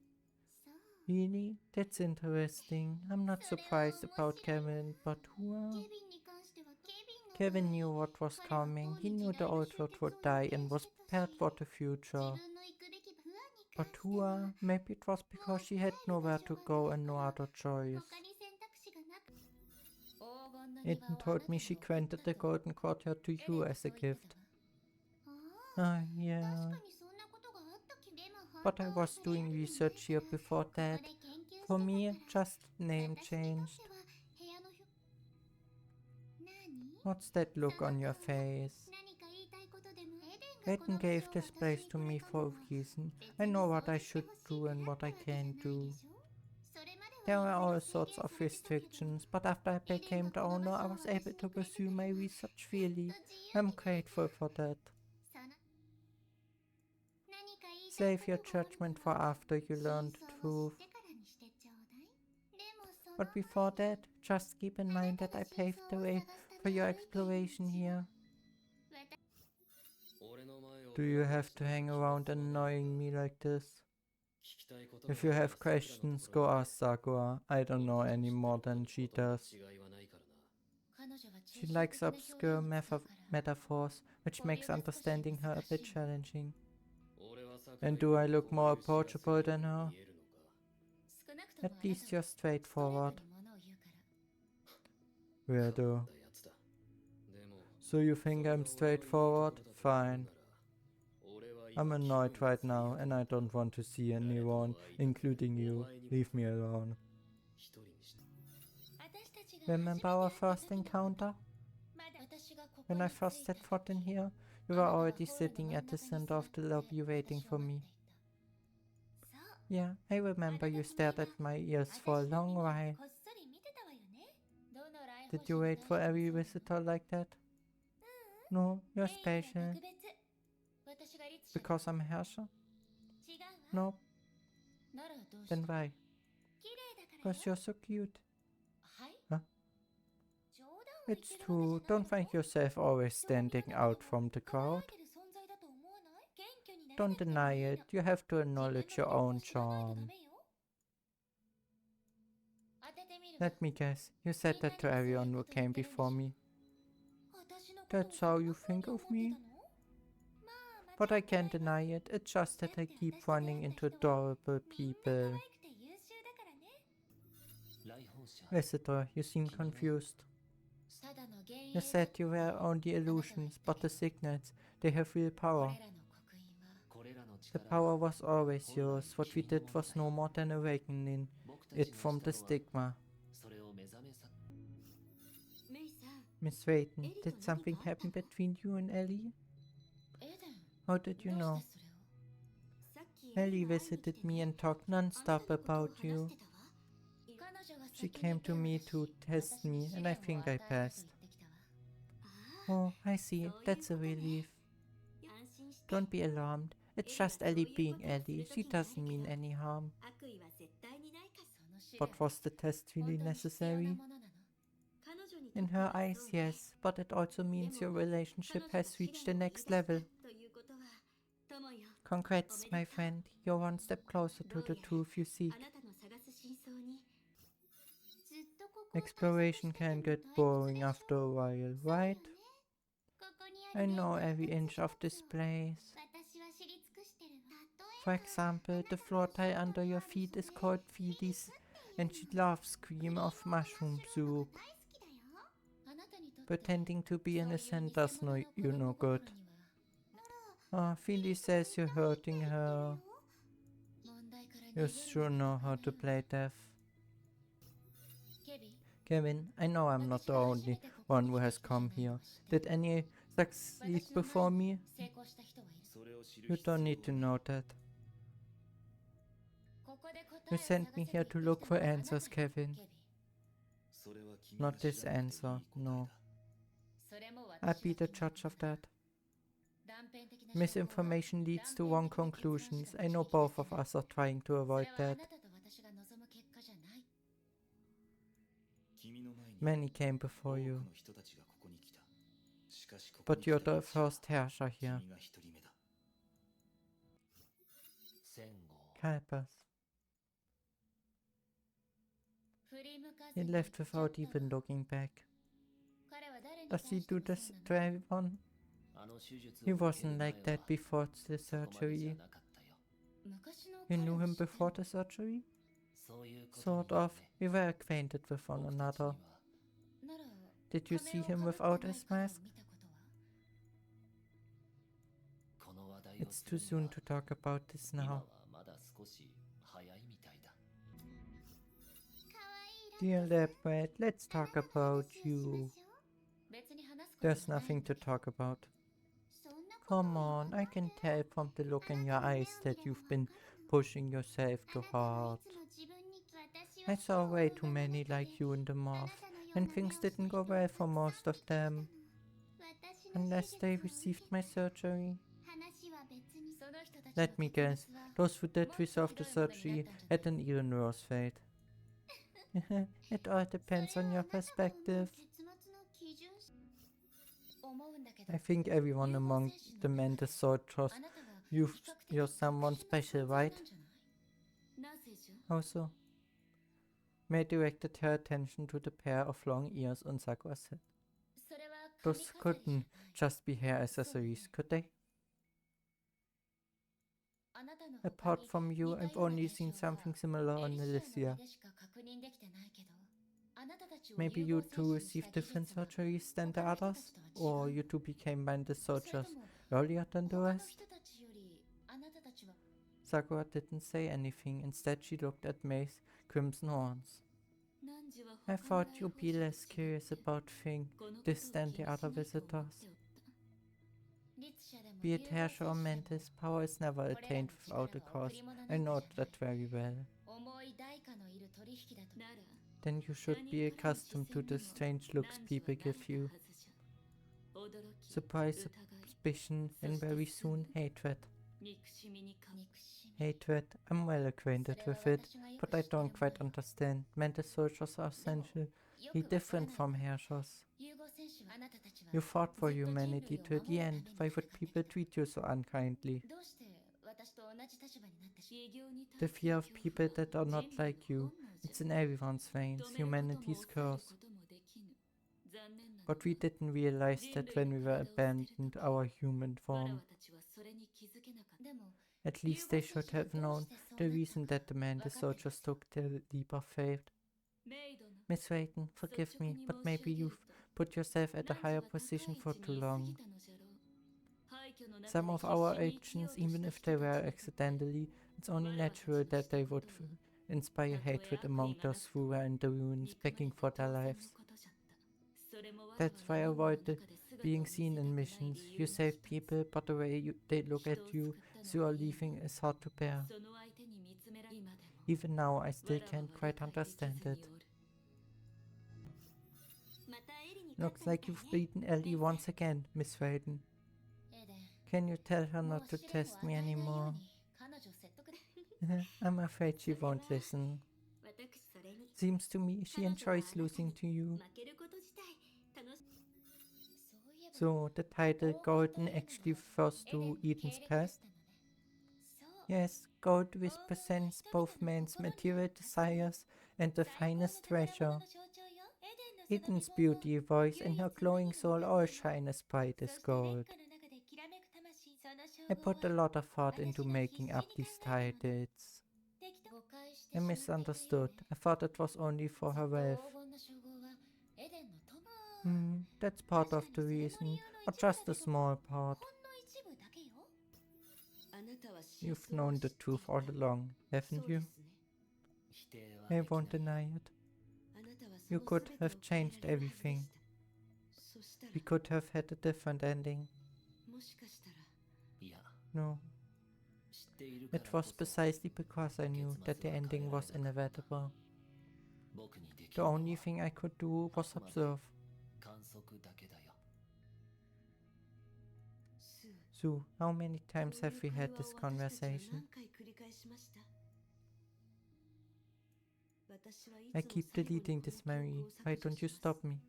Really? That's interesting. I'm not surprised about Kevin, but Hua? Kevin knew what was coming. He knew the old world would die and was prepared for the future. But Hua, maybe it was because she had nowhere to go and no other choice. Aiden told me she granted the golden courtyard to you as a gift. Ah, yeah. But I was doing research here before that. For me, just name changed. What's that look on your face? Aiden gave this place to me for a reason. I know what I should do and what I can't do. There were all sorts of restrictions, but after I became the owner, I was able to pursue my research freely. I'm grateful for that. Save your judgment for after you learn the truth. But before that, just keep in mind that I paved the way for your exploration here. Do you have to hang around annoying me like this? If you have questions, go ask Sakura. I don't know any more than she does. She likes obscure metaphors, which makes understanding her a bit challenging. And do I look more approachable than her? At least you're straightforward. Weirdo. So you think I'm straightforward? Fine. I'm annoyed right now and I don't want to see anyone, including you. Leave me alone. Remember our first encounter? When I first set foot in here, you were already sitting at the center of the lobby waiting for me. Yeah, I remember you stared at my ears for a long while. Did you wait for every visitor like that? No, you're special. Because I'm Herrscher? No. Then why? Because you're so cute. Huh? It's true, don't find yourself always standing out from the crowd. Don't deny it, you have to acknowledge your own charm. Let me guess, you said that to everyone who came before me. That's how you think of me? But I can't deny it, it's just that I keep running into adorable people. Visitor, you seem confused. You said you were only illusions, but the signals, they have real power. The power was always yours, what we did was no more than awakening it from the stigma. Miss Wayton, did something happen between you and Ellie? How did you know? Ellie visited me and talked non-stop about you. She came to me to test me and I think I passed. Oh, I see, that's a relief. Don't be alarmed, it's just Ellie being Ellie, she doesn't mean any harm. But was the test really necessary? In her eyes, yes, but it also means your relationship has reached the next level. Congrats, my friend. You're one step closer to the truth you seek. Exploration can get boring after a while, right? I know every inch of this place. For example, the floor tile under your feet is called Feedy's, and she loves cream of mushroom soup. Pretending to be innocent does you no good. Oh, Feely says you're hurting her. You sure know how to play deaf. Kevin, I know I'm not the only one who has come here. Did any succeed before me? You don't need to know that. You sent me here to look for answers, Kevin. Not this answer, no. I'll be the judge of that. Misinformation leads to wrong conclusions. I know both of us are trying to avoid that. Many came before you. But you're the first Herrscher here. Help us. He left without even looking back. Does he do this to everyone? He wasn't like that before the surgery. You knew him before the surgery? Sort of. We were acquainted with one another. Did you see him without his mask? It's too soon to talk about this now. Dear Leopard, let's talk about you. There's nothing to talk about. Come on, I can tell from the look in your eyes that you've been pushing yourself too hard. I saw way too many like you in the morph, and things didn't go well for most of them. Unless they received my surgery. Let me guess, those who did receive the surgery had an even worse fate. It all depends on your perspective. I think everyone among the Mendes soldiers, you're someone special, right? How so? May directed her attention to the pair of long ears on Sakura's head. Those couldn't just be hair accessories, could they? Apart from you, I've only seen something similar on Elysian. Maybe you two received different surgeries than the others? Or you two became minded soldiers earlier than the rest? Sakura didn't say anything. Instead, she looked at May's crimson horns. I thought you'd be less curious about this than the other visitors. Be it Herrscher or Mantis, power is never attained without a cause. I know that very well. Then you should be accustomed to the strange looks people give you. Surprise, suspicion, and very soon hatred. Hatred, I'm well acquainted with it, but I don't quite understand. Mantis soldiers are essentially different from Herrschers. You fought for humanity to the end. Why would people treat you so unkindly? The fear of people that are not like you. It's in everyone's veins, humanity's curse. But we didn't realize that when we were abandoned our human form. At least they should have known the reason that the Mantis soldiers took the leap of faith. Miss Wayton, forgive me, but maybe you've put yourself at a higher position for too long. Some of our actions, even if they were accidentally, it's only natural that they would inspire hatred among those who were in the ruins, begging for their lives. That's why I avoid being seen in missions. You save people, but the way they look at you as you are leaving is hard to bear. Even now, I still can't quite understand it. Looks like you've beaten Ellie once again, Miss Wayden. Can you tell her not to test me anymore? I'm afraid she won't listen. Seems to me she enjoys losing to you. So the title Golden actually refers to Eden's past? Yes, gold represents both man's material desires and the finest treasure. Eden's beauty, voice, and her glowing soul all shine as bright as gold. I put a lot of thought into making up these titles. I misunderstood. I thought it was only for her wealth. That's part of the reason, or just a small part. You've known the truth all along, haven't you? I won't deny it. You could have changed everything. We could have had a different ending. No. It was precisely because I knew that the ending was inevitable. The only thing I could do was observe. Sue, how many times have we had this conversation? I keep deleting this, Mary. Why don't you stop me?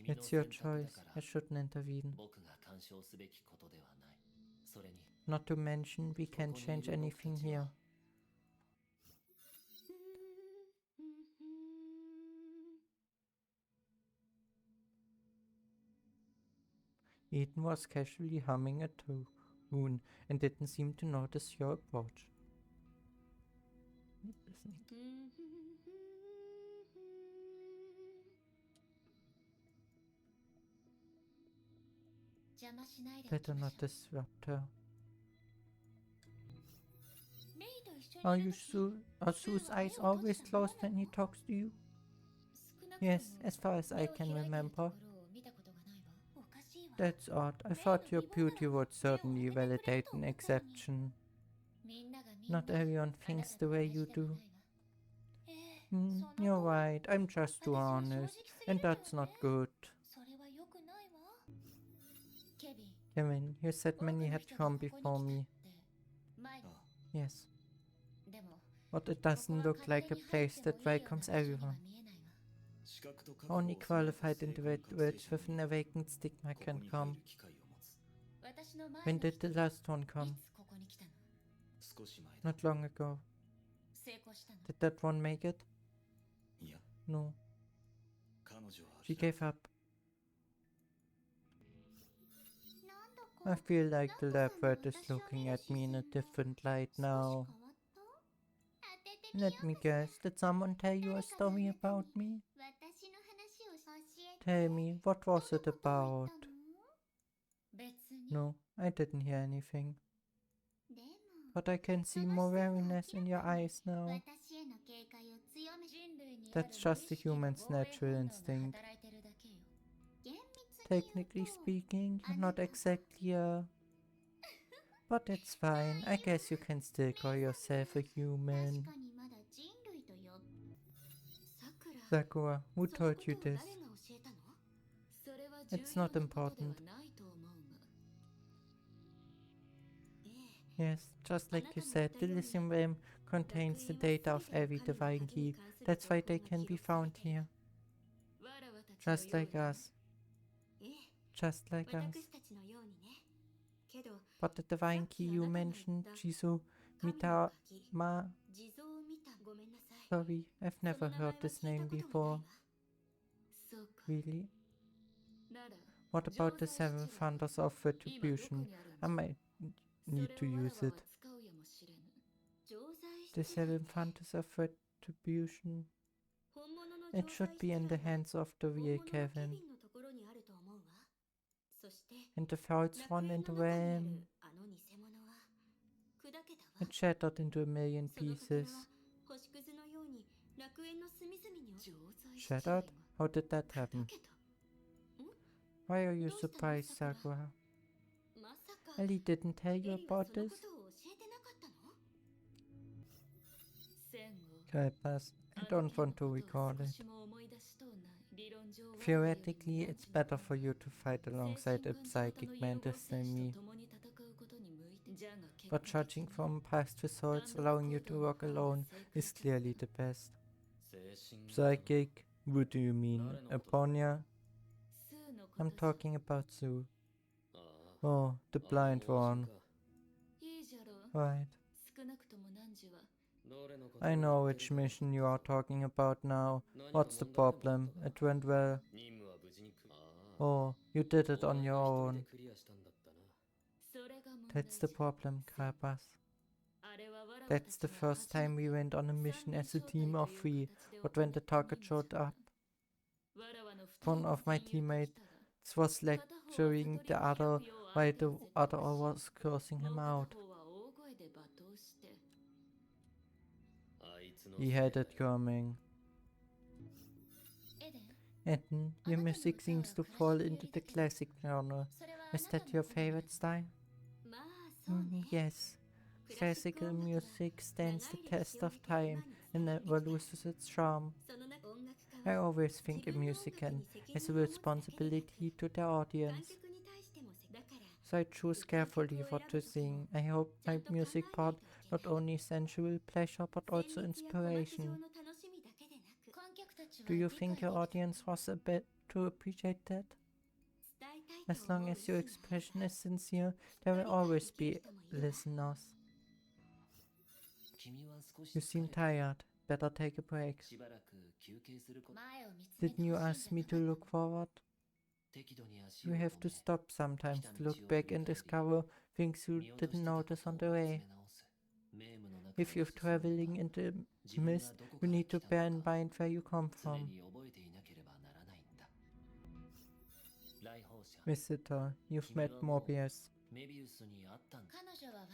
It's your choice. I shouldn't intervene. Not to mention, we can't change anything here. Eden was casually humming a tune and didn't seem to notice your approach. Listening. Better not disrupt her. Are Sue's eyes always closed when he talks to you? Yes, as far as I can remember. That's odd. I thought your beauty would certainly validate an exception. Not everyone thinks the way you do. You're right. I'm just too honest. And that's not good. Kevin, you said many had come before me. Yes. But it doesn't look like a place that welcomes everyone. Only qualified individuals with an awakened stigma can come. When did the last one come? Not long ago. Did that one make it? No. She gave up. I feel like the lab rat is looking at me in a different light now. Let me guess, did someone tell you a story about me? Tell me, what was it about? No, I didn't hear anything. But I can see more wariness in your eyes now. That's just a human's natural instinct. Technically speaking, you're not exactly a... But it's fine, I guess you can still call yourself a human. Sakura, who told you this? It's not important. Yes, just like you said, the Elysian realm contains the data of every divine key. That's why they can be found here. Just like us. Just like us. But the divine key you mentioned, Jisu Mitama... Sorry, I've never heard this name before. Really? What about the seven thunders of retribution? I might need to use it. The seven thunders of retribution. It should be in the hands of the real Kevin. And the false one in the realm. It shattered into a million pieces. Shattered? How did that happen? Why are you surprised, Sakura? Ellie didn't tell you about this? Helpless. I don't want to recall it. Theoretically, it's better for you to fight alongside a psychic mantis than me. But judging from past results, allowing you to work alone is clearly the best. Psychic? What do you mean? Aponia? I'm talking about Sue. Oh, the blind one. Right. I know which mission you are talking about now. What's the problem? It went well. Oh, you did it on your own. That's the problem, Karpas. That's the first time we went on a mission as a team of 3, but when the target showed up, one of my teammates was lecturing the other while the other was cursing him out. He had it coming. Eden, your music seems to fall into the classic genre. Is that your favorite style? Yes. Classical music stands the test of time and never loses its charm. I always think a musician has a responsibility to the audience, so I choose carefully what to sing. I hope my music brought not only sensual pleasure but also inspiration. Do you think your audience was a bit to appreciate that? As long as your expression is sincere, there will always be listeners. You seem tired. Better take a break. Didn't you ask me to look forward? You have to stop sometimes to look back and discover things you didn't notice on the way. If you're traveling in the mist, you need to bear in mind where you come from. Visitor, you've met Mobius.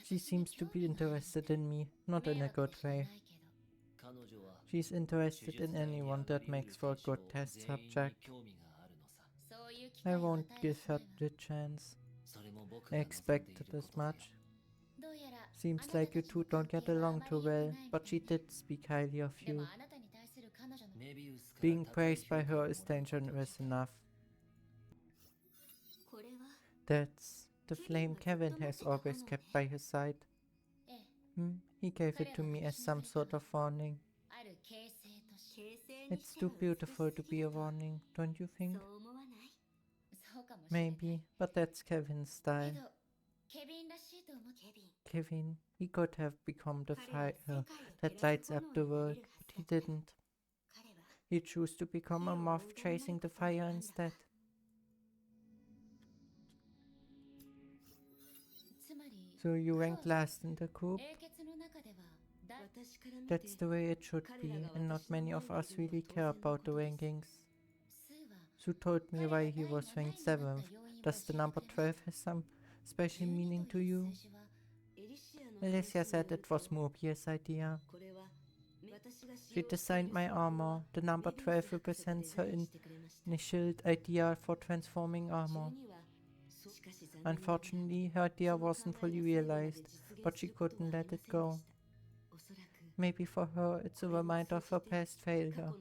She seems to be interested in me, not in a good way. She's interested in anyone that makes for a good test subject. I won't give her the chance. I expected as much. Seems like you two don't get along too well, but she did speak highly of you. Being praised by her is dangerous enough. That's the flame Kevin has always kept by his side. He gave it to me as some sort of warning. It's too beautiful to be a warning, don't you think? Maybe, but that's Kevin's style. Kevin, he could have become the fire that lights up the world, but he didn't. He chose to become a moth chasing the fire instead. So you ranked last in the group? That's the way it should be, and not many of us really care about the rankings. Sue told me why he was ranked 7th. Does the number 12 have some special meaning to you? Elysian said it was Mobius' idea. She designed my armor. The number 12 represents her initial idea for transforming armor. Unfortunately, her idea wasn't fully realized, but she couldn't let it go. Maybe for her, it's a reminder of her past failure.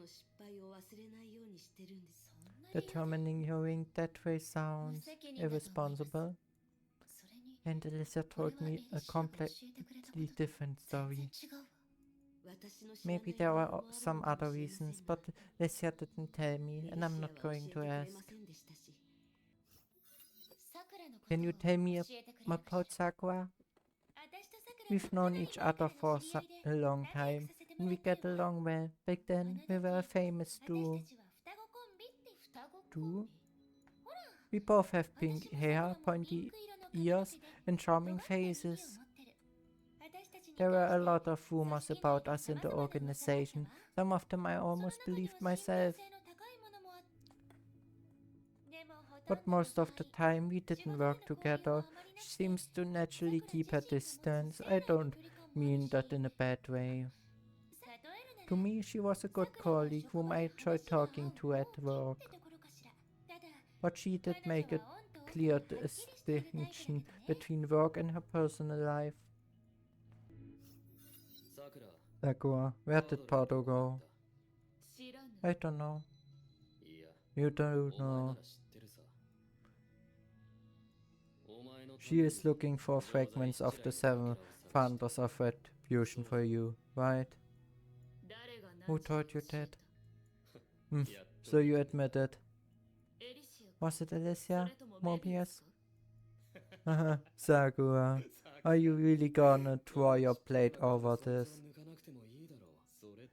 Determining your rank that way sounds irresponsible. And Alyssa told me a completely different story. Maybe there were some other reasons, but Alyssa didn't tell me, and I'm not going to ask. Can you tell me about Sakura? We've known each other for a long time, and we get along well. Back then, we were a famous duo. Duo? We both have pink hair, pointy ears, and charming faces. There were a lot of rumors about us in the organization. Some of them I almost believed myself. But most of the time we didn't work together. She seems to naturally keep her distance. I don't mean that in a bad way. To me, she was a good colleague whom I enjoyed talking to at work. But she did make a clear distinction between work and her personal life. Sakura, where did Pardo go? I don't know. You don't know. She is looking for fragments of the 7 thunders of retribution for you, right? Who told you that? So you admit it. Was it Elysia? Mobius? Sakura, are you really gonna throw your plate over this?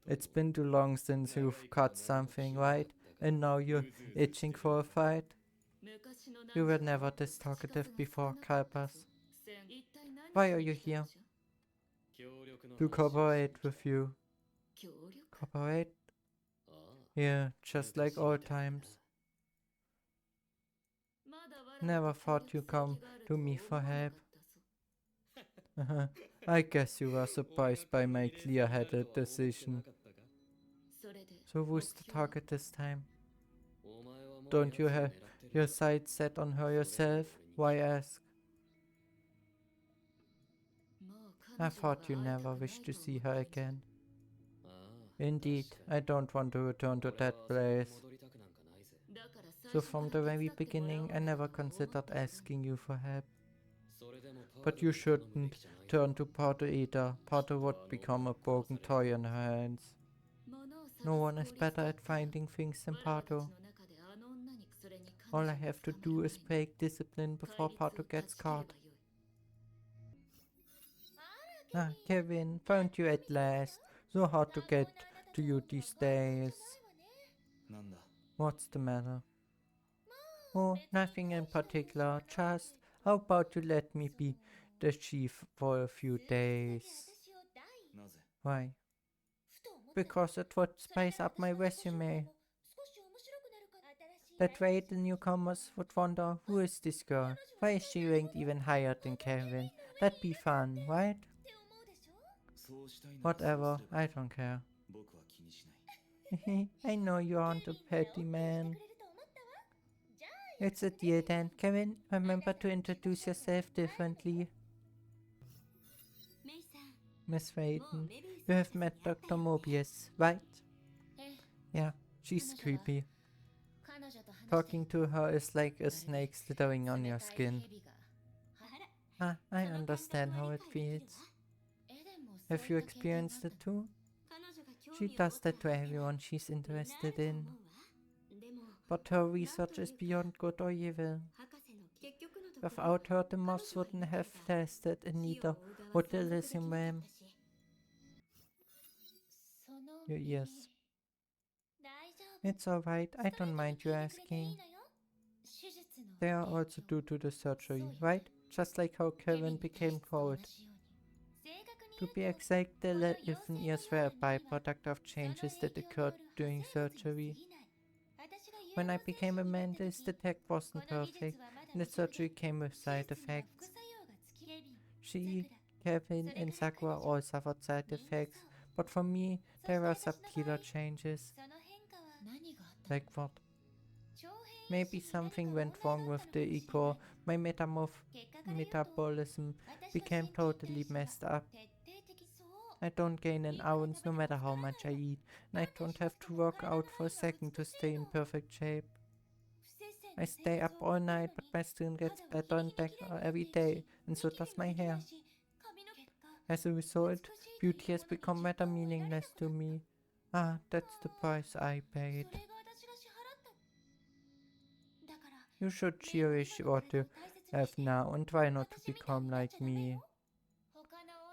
It's been too long since you've cut something, right? And now you're itching for a fight? You were never this talkative before, Kalpas. Why are you here? To cooperate with you. Cooperate? Yeah, just like old times. Never thought you'd come to me for help. I guess you were surprised by my clear-headed decision. So who's the target this time? Don't you have your sights set on her yourself? Why ask? I thought you never wished to see her again. Indeed, I don't want to return to that place. So from the very beginning, I never considered asking you for help. But you shouldn't turn to Pato either. Pato would become a broken toy in her hands. No one is better at finding things than Pato. All I have to do is break discipline before Pato gets caught. Ah, Kevin, found you at last. So hard to get to you these days. What's the matter? Oh, nothing in particular. Just, how about you let me be the chief for a few days? Why? Because it would spice up my resume. That way the newcomers would wonder, who is this girl? Why is she ranked even higher than Kevin? That'd be fun, right? Whatever, I don't care. I know you aren't a petty man. It's a deal then. Kevin, remember to introduce yourself differently. Miss Raiden, you have met Dr. Mobius, right? Yeah, she's creepy. Talking to her is like a snake slithering on your skin. Ah, I understand how it feels. Have you experienced it too? She does that to everyone she's interested in. But her research is beyond good or evil. Without her, the moths wouldn't have lasted, and neither would the Elysian realm. Your ears. It's alright, I don't mind you asking. They are also due to the surgery, right? Just like how Kevin became cold. To be exact, the Elysian ears were a byproduct of changes that occurred during surgery. When I became a man, the aesthetic wasn't perfect, and the surgery came with side effects. She, Kevin, and Sakura all suffered side effects, but for me, there were subtler changes. Like what? Maybe something went wrong with the eco. My metabolism became totally messed up. I don't gain an ounce no matter how much I eat, and I don't have to work out for a second to stay in perfect shape. I stay up all night, but my skin gets better and better every day, and so does my hair. As a result, beauty has become rather meaningless to me. Ah, that's the price I paid. You should cherish what you have now and try not to become like me.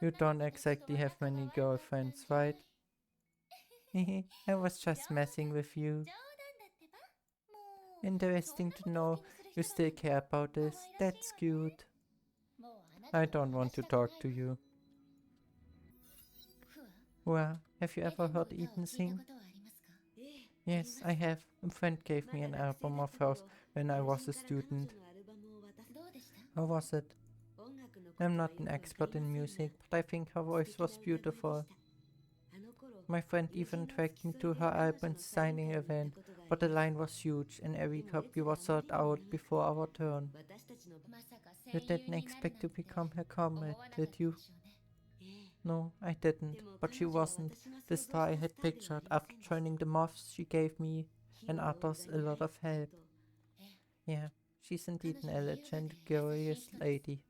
You don't exactly have many girlfriends, right? Hehe, I was just messing with you. Interesting to know you still care about this. That's cute. I don't want to talk to you. Well, have you ever heard Ethan sing? Yes, I have. A friend gave me an album of hers when I was a student. How was it? I'm not an expert in music, but I think her voice was beautiful. My friend even dragged me to her album signing event, but the line was huge and every copy was sold out before our turn. You didn't expect to become her comrade, did you? No, I didn't, but she wasn't the star I had pictured. After joining the Moths, she gave me and others a lot of help. Yeah, she's indeed an elegant, curious lady.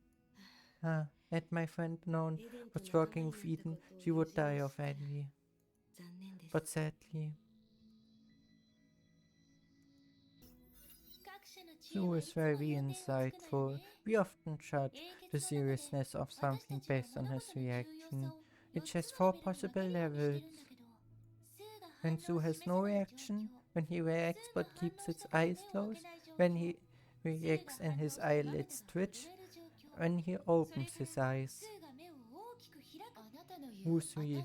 Ah, had my friend known was working with Eden, she would die of envy. But sadly, Sue is very insightful. We often judge the seriousness of something based on his reaction. It has 4 possible levels. When Sue has no reaction, when he reacts but keeps his eyes closed, when he reacts and his eyelids twitch, when he opens his eyes. Who's we?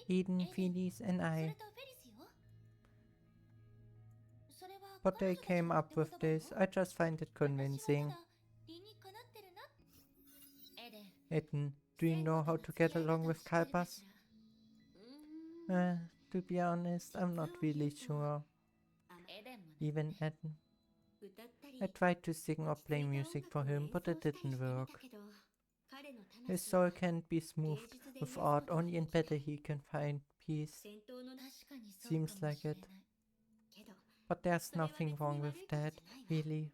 Eden, Phyllis, and I. But they came up with this. I just find it convincing. Eden, do you know how to get along with Kalpas? To be honest, I'm not really sure. Even Eden. I tried to sing or play music for him, but it didn't work. His soul can't be smoothed with art, only in battle he can find peace. Seems like it. But there's nothing wrong with that, really.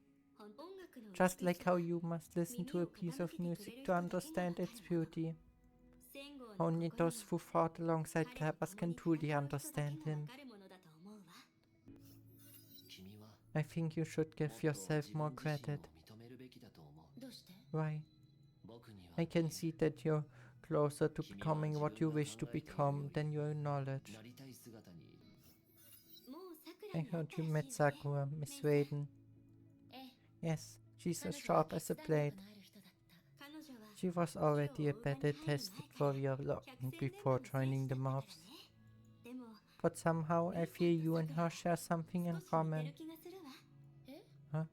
Just like how you must listen to a piece of music to understand its beauty. Only those who fought alongside Kalpas can truly understand him. I think you should give yourself more credit. Why? I can see that you're closer to becoming what you wish to become than you acknowledge. I heard you met Sakura, Miss Waden. Yes, she's as sharp as a blade. She was already a battle-tested warrior long before joining the mobs. But somehow I feel you and her share something in common. Huh?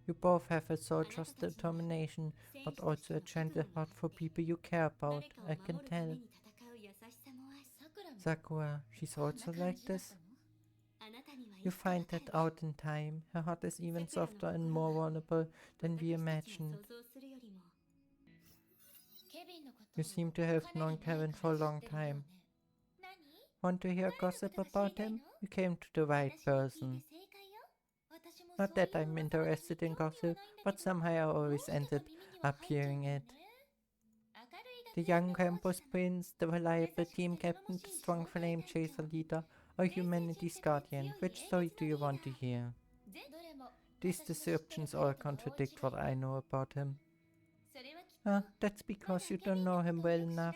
You both have a soldier's determination, but also a gentle heart for people you care about, I can tell. Sakura, she's also like this? You find that out in time. Her heart is even softer and more vulnerable than we imagined. You seem to have known Kevin for a long time. Want to hear gossip about him? You came to the right person. Not that I'm interested in gossip, but somehow I always ended up hearing it. The young campus prince, the reliable team captain, the strong flame chaser leader, or humanity's guardian. Which story do you want to hear? These descriptions all contradict what I know about him. That's because you don't know him well enough.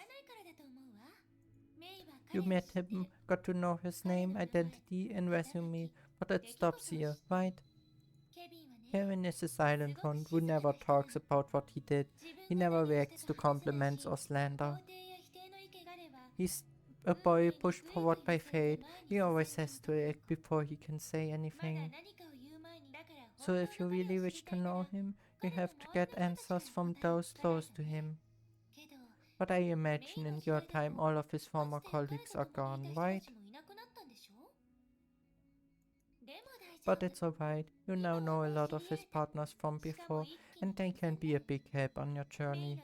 You met him, got to know his name, identity, and resume, but it stops here, right? Kevin is a silent one who never talks about what he did. He never reacts to compliments or slander. He's a boy pushed forward by fate. He always has to act before he can say anything. So if you really wish to know him, you have to get answers from those close to him. But I imagine in your time all of his former colleagues are gone, right? But it's alright, you now know a lot of his partners from before, and they can be a big help on your journey.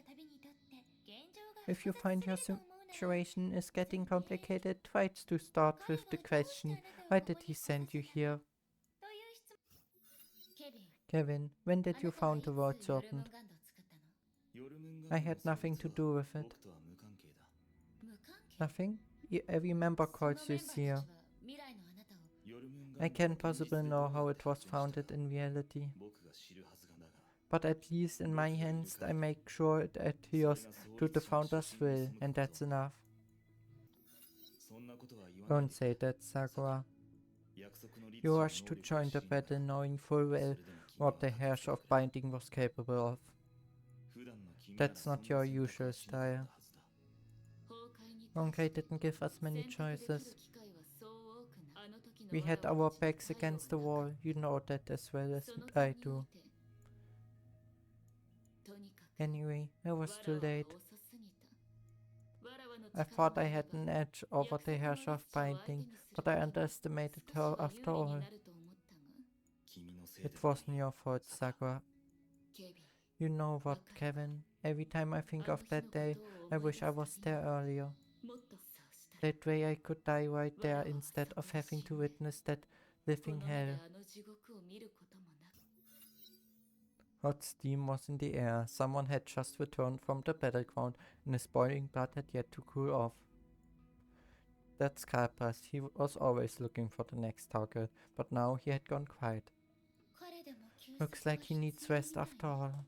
If you find your situation is getting complicated, try to start with the question, why did he send you here? Kevin, when did you found the world serpent? I had nothing to do with it. Nothing? Every member calls you Seer. I can't possibly know how it was founded in reality. But at least in my hands I make sure it adheres to the founder's will, and that's enough. Don't say that, Sakura. You rushed to join the battle knowing full well what the Herrscher of Binding was capable of. That's not your usual style. Honkai didn't give us many choices. We had our backs against the wall, you know that as well as I do. Anyway, I was too late. I thought I had an edge over the Herrscher of Binding, but I underestimated her after all. It wasn't your fault, Sakura. You know what, Kevin? Every time I think of that day, I wish I was there earlier. That way I could die right there instead of having to witness that living hell. Hot steam was in the air. Someone had just returned from the battleground, and his boiling blood had yet to cool off. That's Scarpas. He was always looking for the next target, but now he had gone quiet. Looks like he needs rest after all.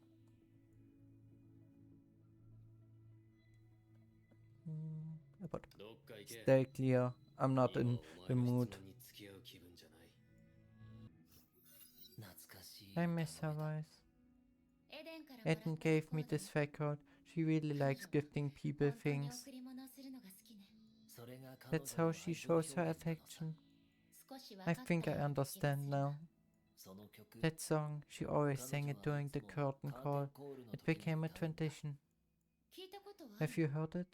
But stay clear. I'm not in the mood. I miss her voice. Eden gave me this record. She really likes gifting people things. That's how she shows her affection. I think I understand now. That song, she always sang it during the curtain call. It became a tradition. Have you heard it?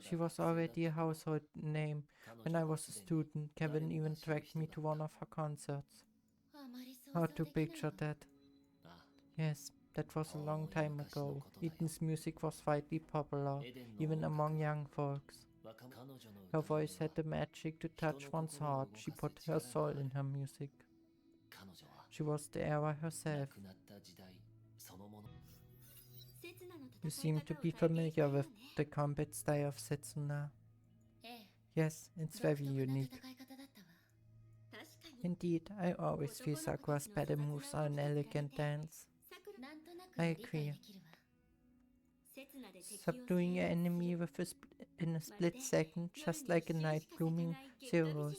She was already a household name. When I was a student, Kevin even dragged me to one of her concerts. How to picture that? Yes, that was a long time ago. Eden's music was widely popular, even among young folks. Her voice had the magic to touch one's heart. She put her soul in her music. She was the era herself. You seem to be familiar with the combat style of Setsuna. Yes, it's very unique. Indeed, I always feel Sakura's battle moves are an elegant dance. I agree. Subduing an enemy with in a split second, just like a night blooming zeros.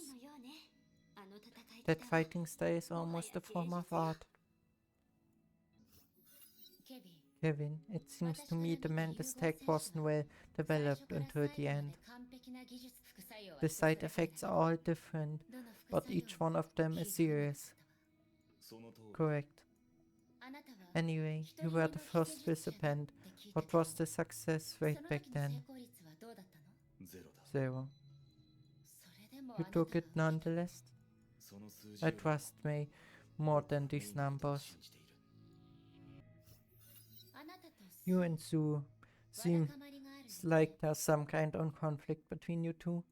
That fighting style is almost a form of art. Kevin, it seems to me the men's tech wasn't well developed until the end. The side effects are all different, but each one of them is serious. Correct. Anyway, you were the first participant. What was the success rate back then? 0. You took it nonetheless? I trust me more than these numbers. You and Sue seems like there's some kind of conflict between you two.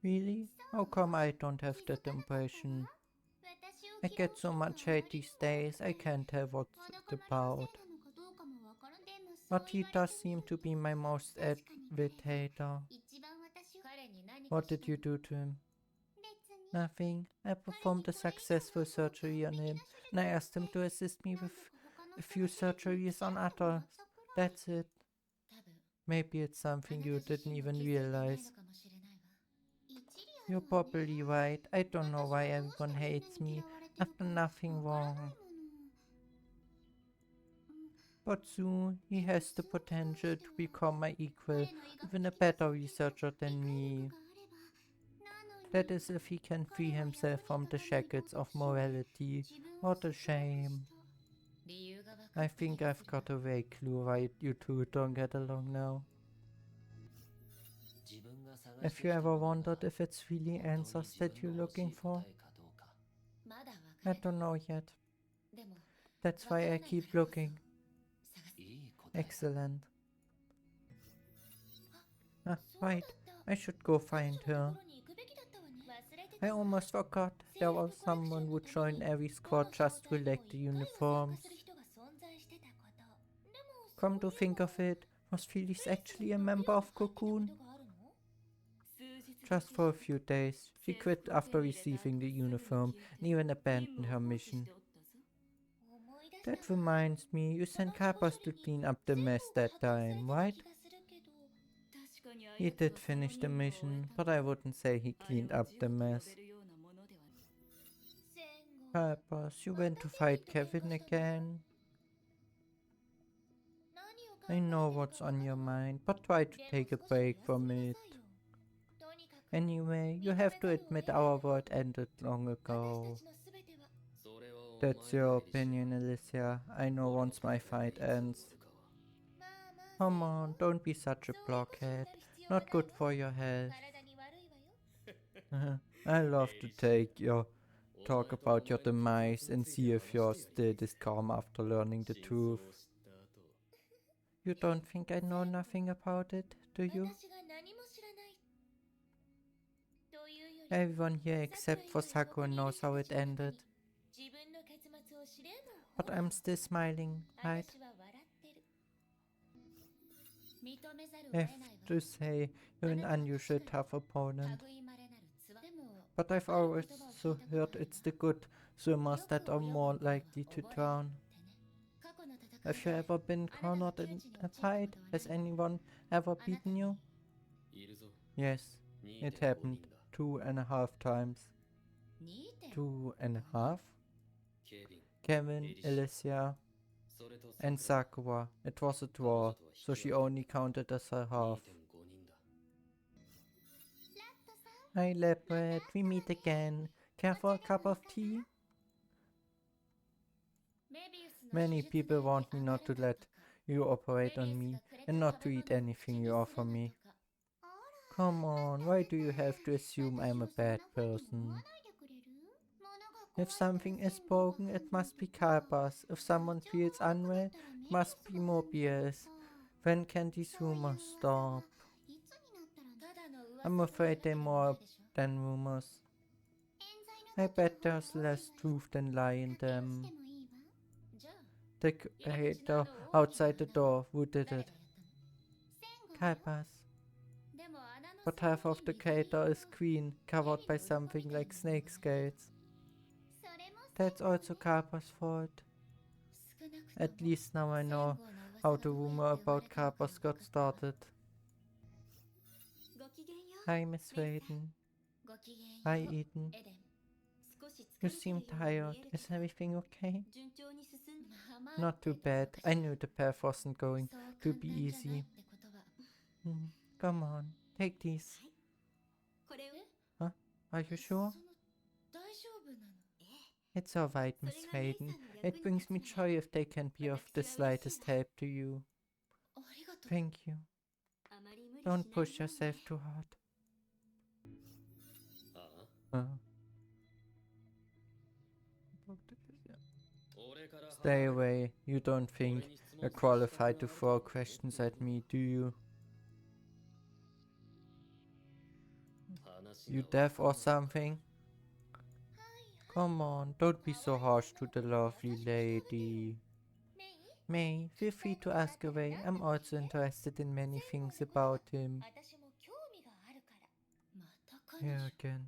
Really? How come I don't have that impression? I get so much hate these days, I can't tell what's it about. But he does seem to be my most avid hater. What did you do to him? Nothing. I performed a successful surgery on him, and I asked him to assist me with a few surgeries on others. That's it. Maybe it's something you didn't even realize. You're probably right. I don't know why everyone hates me. I've done nothing wrong. But soon he has the potential to become my equal, even a better researcher than me. That is if he can free himself from the shackles of morality. What a shame. I think I've got a vague clue why you two don't get along now. Have you ever wondered if it's really answers that you're looking for? I don't know yet. That's why I keep looking. Excellent. Ah, right. I should go find her. I almost forgot there was someone who joined every squad just to elect the uniforms. Come to think of it, was Phyllis actually a member of Cocoon? Just for a few days. She quit after receiving the uniform and even abandoned her mission. That reminds me, you sent Kappas to clean up the mess that time, right? He did finish the mission, but I wouldn't say he cleaned up the mess. Kappas, you went to fight Kevin again? I know what's on your mind, but try to take a break from it. Anyway, you have to admit our world ended long ago. That's your opinion, Elysia. I know once my fight ends. Come on, don't be such a blockhead. Not good for your health. I love to talk about your demise and see if you're still this calm after learning the truth. You don't think I know nothing about it, do you? Everyone here except for Sakura knows how it ended. But I'm still smiling, right? I have to say, you're an unusual tough opponent. But I've also heard it's the good swimmers that are more likely to drown. Have you ever been cornered in a fight? Has anyone ever beaten you? Yes, it happened 2.5 times. 2.5? Kevin, Elysian, and Sakura. It was a draw, so she only counted as a half. Hi Leopard, we meet again. Care for a cup of tea? Many people want me not to let you operate on me and not to eat anything you offer me. Come on, why do you have to assume I'm a bad person? If something is broken, it must be Karpas. If someone feels unwell, it must be Mobius. When can these rumors stop? I'm afraid they're more than rumors. I bet there's less truth than lie in them. The creator outside the door, who did it? Karpas. But half of the crater is green, covered by something like snake scales. That's also Karpas' fault. At least now I know how the rumor about Karpas got started. Hi, Miss Raiden. Hi, Eden. You seem tired. Is everything okay? Not too bad. I knew the path wasn't going to be easy. Come on, take these. Huh? Are you sure? It's alright, Miss Raiden. It brings me joy if they can be of the slightest help to you. Thank you. Don't push yourself too hard. Stay away. You don't think you're qualified to throw questions at me, do you? You deaf or something? Come on, don't be so harsh to the lovely lady. May, feel free to ask away. I'm also interested in many things about him. Here again.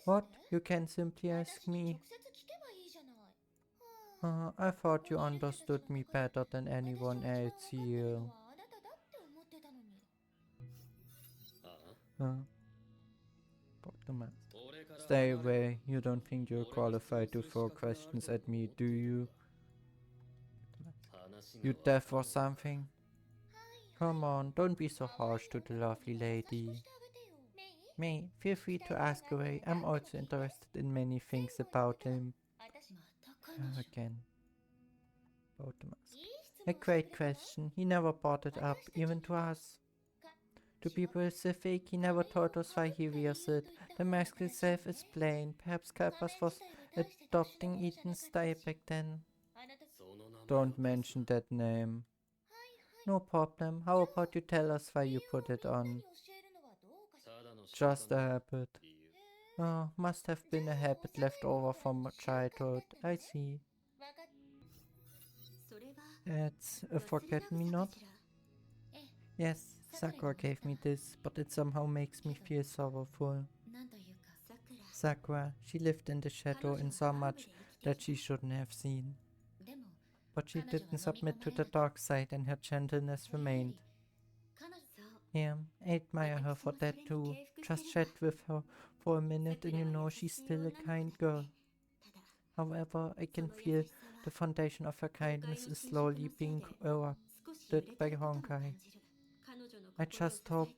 What? You can simply ask me. I thought you understood me better than anyone else here. Stay away. You don't think you're qualified to throw questions at me, do you? You deaf or something? Come on, don't be so harsh to the lovely lady. May, feel free to ask away. I'm also interested in many things about him. Again. About the mask. A great question. He never brought it up, even to us. To be specific, he never told us why he wears it. The mask itself is plain. Perhaps Kalpas was adopting Eden's style back then. Don't mention that name. No problem. How about you tell us why you put it on? Just a habit. Oh, must have been a habit left over from childhood. I see. It's a forget-me-not? Yes, Sakura gave me this, but it somehow makes me feel sorrowful. Sakura, she lived in the shadow and saw much that she shouldn't have seen. But she didn't submit to the dark side and her gentleness remained. Yeah, I admire her for that too. Just chat with her for a minute and you know she's still a kind girl. However, I can feel the foundation of her kindness is slowly being corrupted by Honkai. I just hope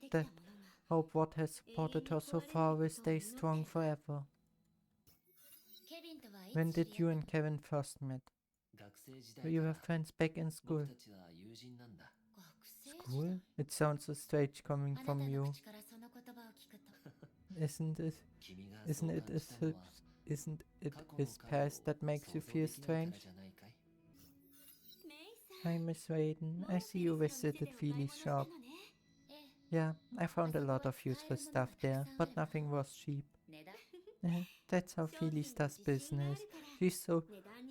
what has supported her so far will stay strong forever. When did you and Kevin first met? You were friends back in school. School? It sounds so strange coming from you. Isn't it? Isn't it his past that makes you feel strange? Hi, Miss Raiden. I see you visited Feely's shop. Yeah, I found a lot of useful stuff there, but nothing was cheap. That's how Feely does business. She's so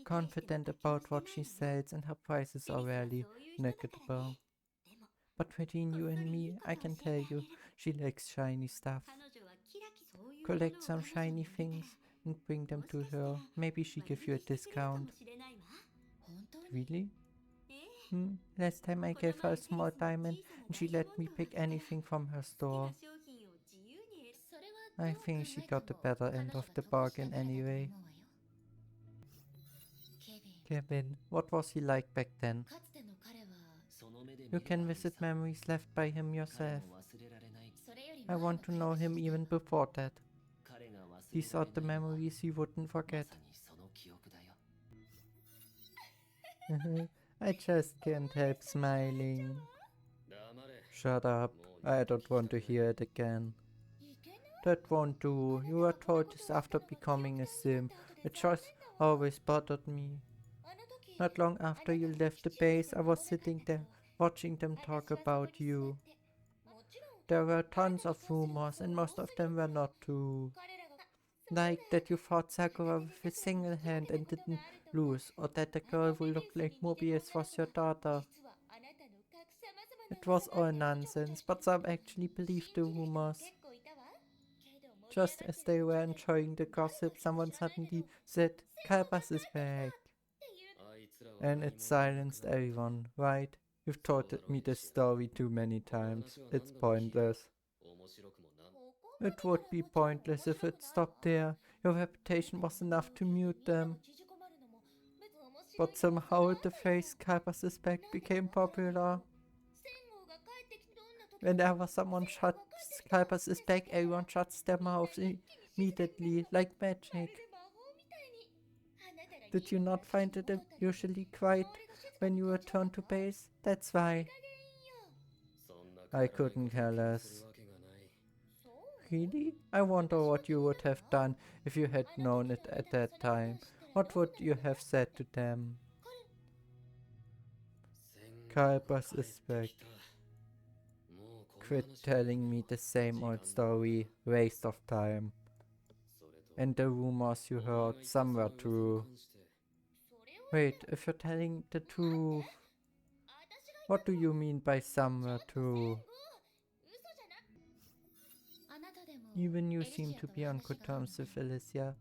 confident about what she sells and her prices are rarely negligible. But between you and me, I can tell you, she likes shiny stuff. Collect some shiny things and bring them to her. Maybe she give you a discount. Really? Last time I gave her a small diamond and she let me pick anything from her store. I think she got the better end of the bargain anyway. Kevin, what was he like back then? You can visit memories left by him yourself. I want to know him even before that. These are the memories he wouldn't forget. I just can't help smiling. Shut up. I don't want to hear it again. That won't do. You were told this after becoming a sim. It just always bothered me. Not long after you left the base, I was sitting there watching them talk about you. There were tons of rumors and most of them were not true. Like that you fought Sakura with a single hand and didn't lose, or that the girl who looked like Mobius was your daughter. It was all nonsense, but some actually believed the rumors. Just as they were enjoying the gossip, someone suddenly said, Kalpas is back. And it silenced everyone, right? You've told me this story too many times. It's pointless. It would be pointless if it stopped there. Your reputation was enough to mute them. But somehow the phrase Kalpas is back became popular. Whenever someone shuts Kalpas is back, everyone shuts their mouths immediately, like magic. Did you not find it usually quiet when you return to base? That's why. I couldn't care less. Really? I wonder what you would have done if you had known it at that time. What would you have said to them? Kalpas is back. Quit telling me the same old story. Waste of time. And the rumors you heard, some were true. Wait, if you're telling the truth, what do you mean by some were true? Even you seem to be on good terms with Elysia.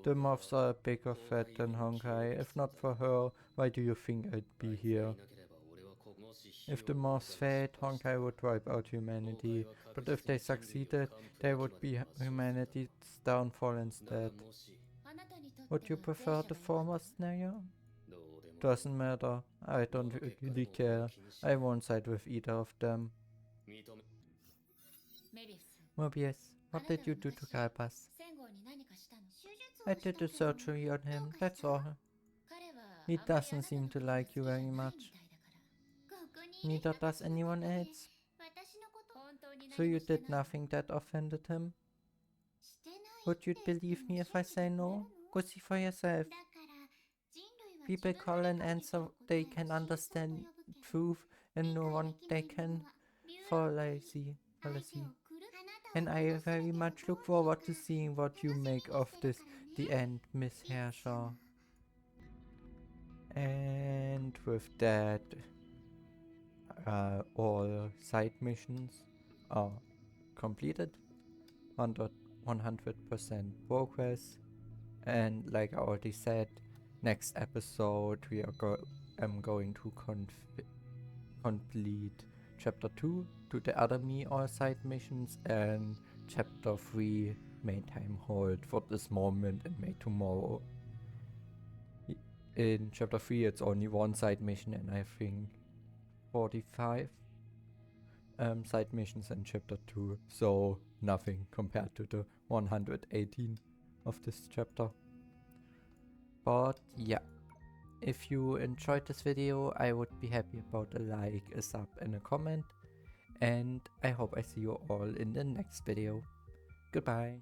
The moths are a bigger threat than Honkai. If not for her, why do you think I'd be here? If the moths failed, Honkai would wipe out humanity. But if they succeeded, they would be humanity's downfall instead. Would you prefer the former scenario? Doesn't matter. I don't really care. I won't side with either of them. Mobius, what did you do to Kalpas? I did a surgery on him, that's all. He doesn't seem to like you very much. Neither does anyone else. So you did nothing that offended him? Would you believe me if I say no? Go see for yourself. People call an answer they can understand truth and no one they can fallacy. And I very much look forward to seeing what you make of this, the end, Miss Herrscher. And with that, all side missions are completed. 100% progress. And like I already said, next episode we are I'm going to complete chapter 2 to the other me all side missions, and chapter 3 main time hold for this moment and may tomorrow. In chapter 3 it's only one side mission and I think 45 side missions in chapter 2, so nothing compared to the 118 of this chapter. But yeah, if you enjoyed this video, I would be happy about a like, a sub and a comment, and I hope I see you all in the next video. Goodbye.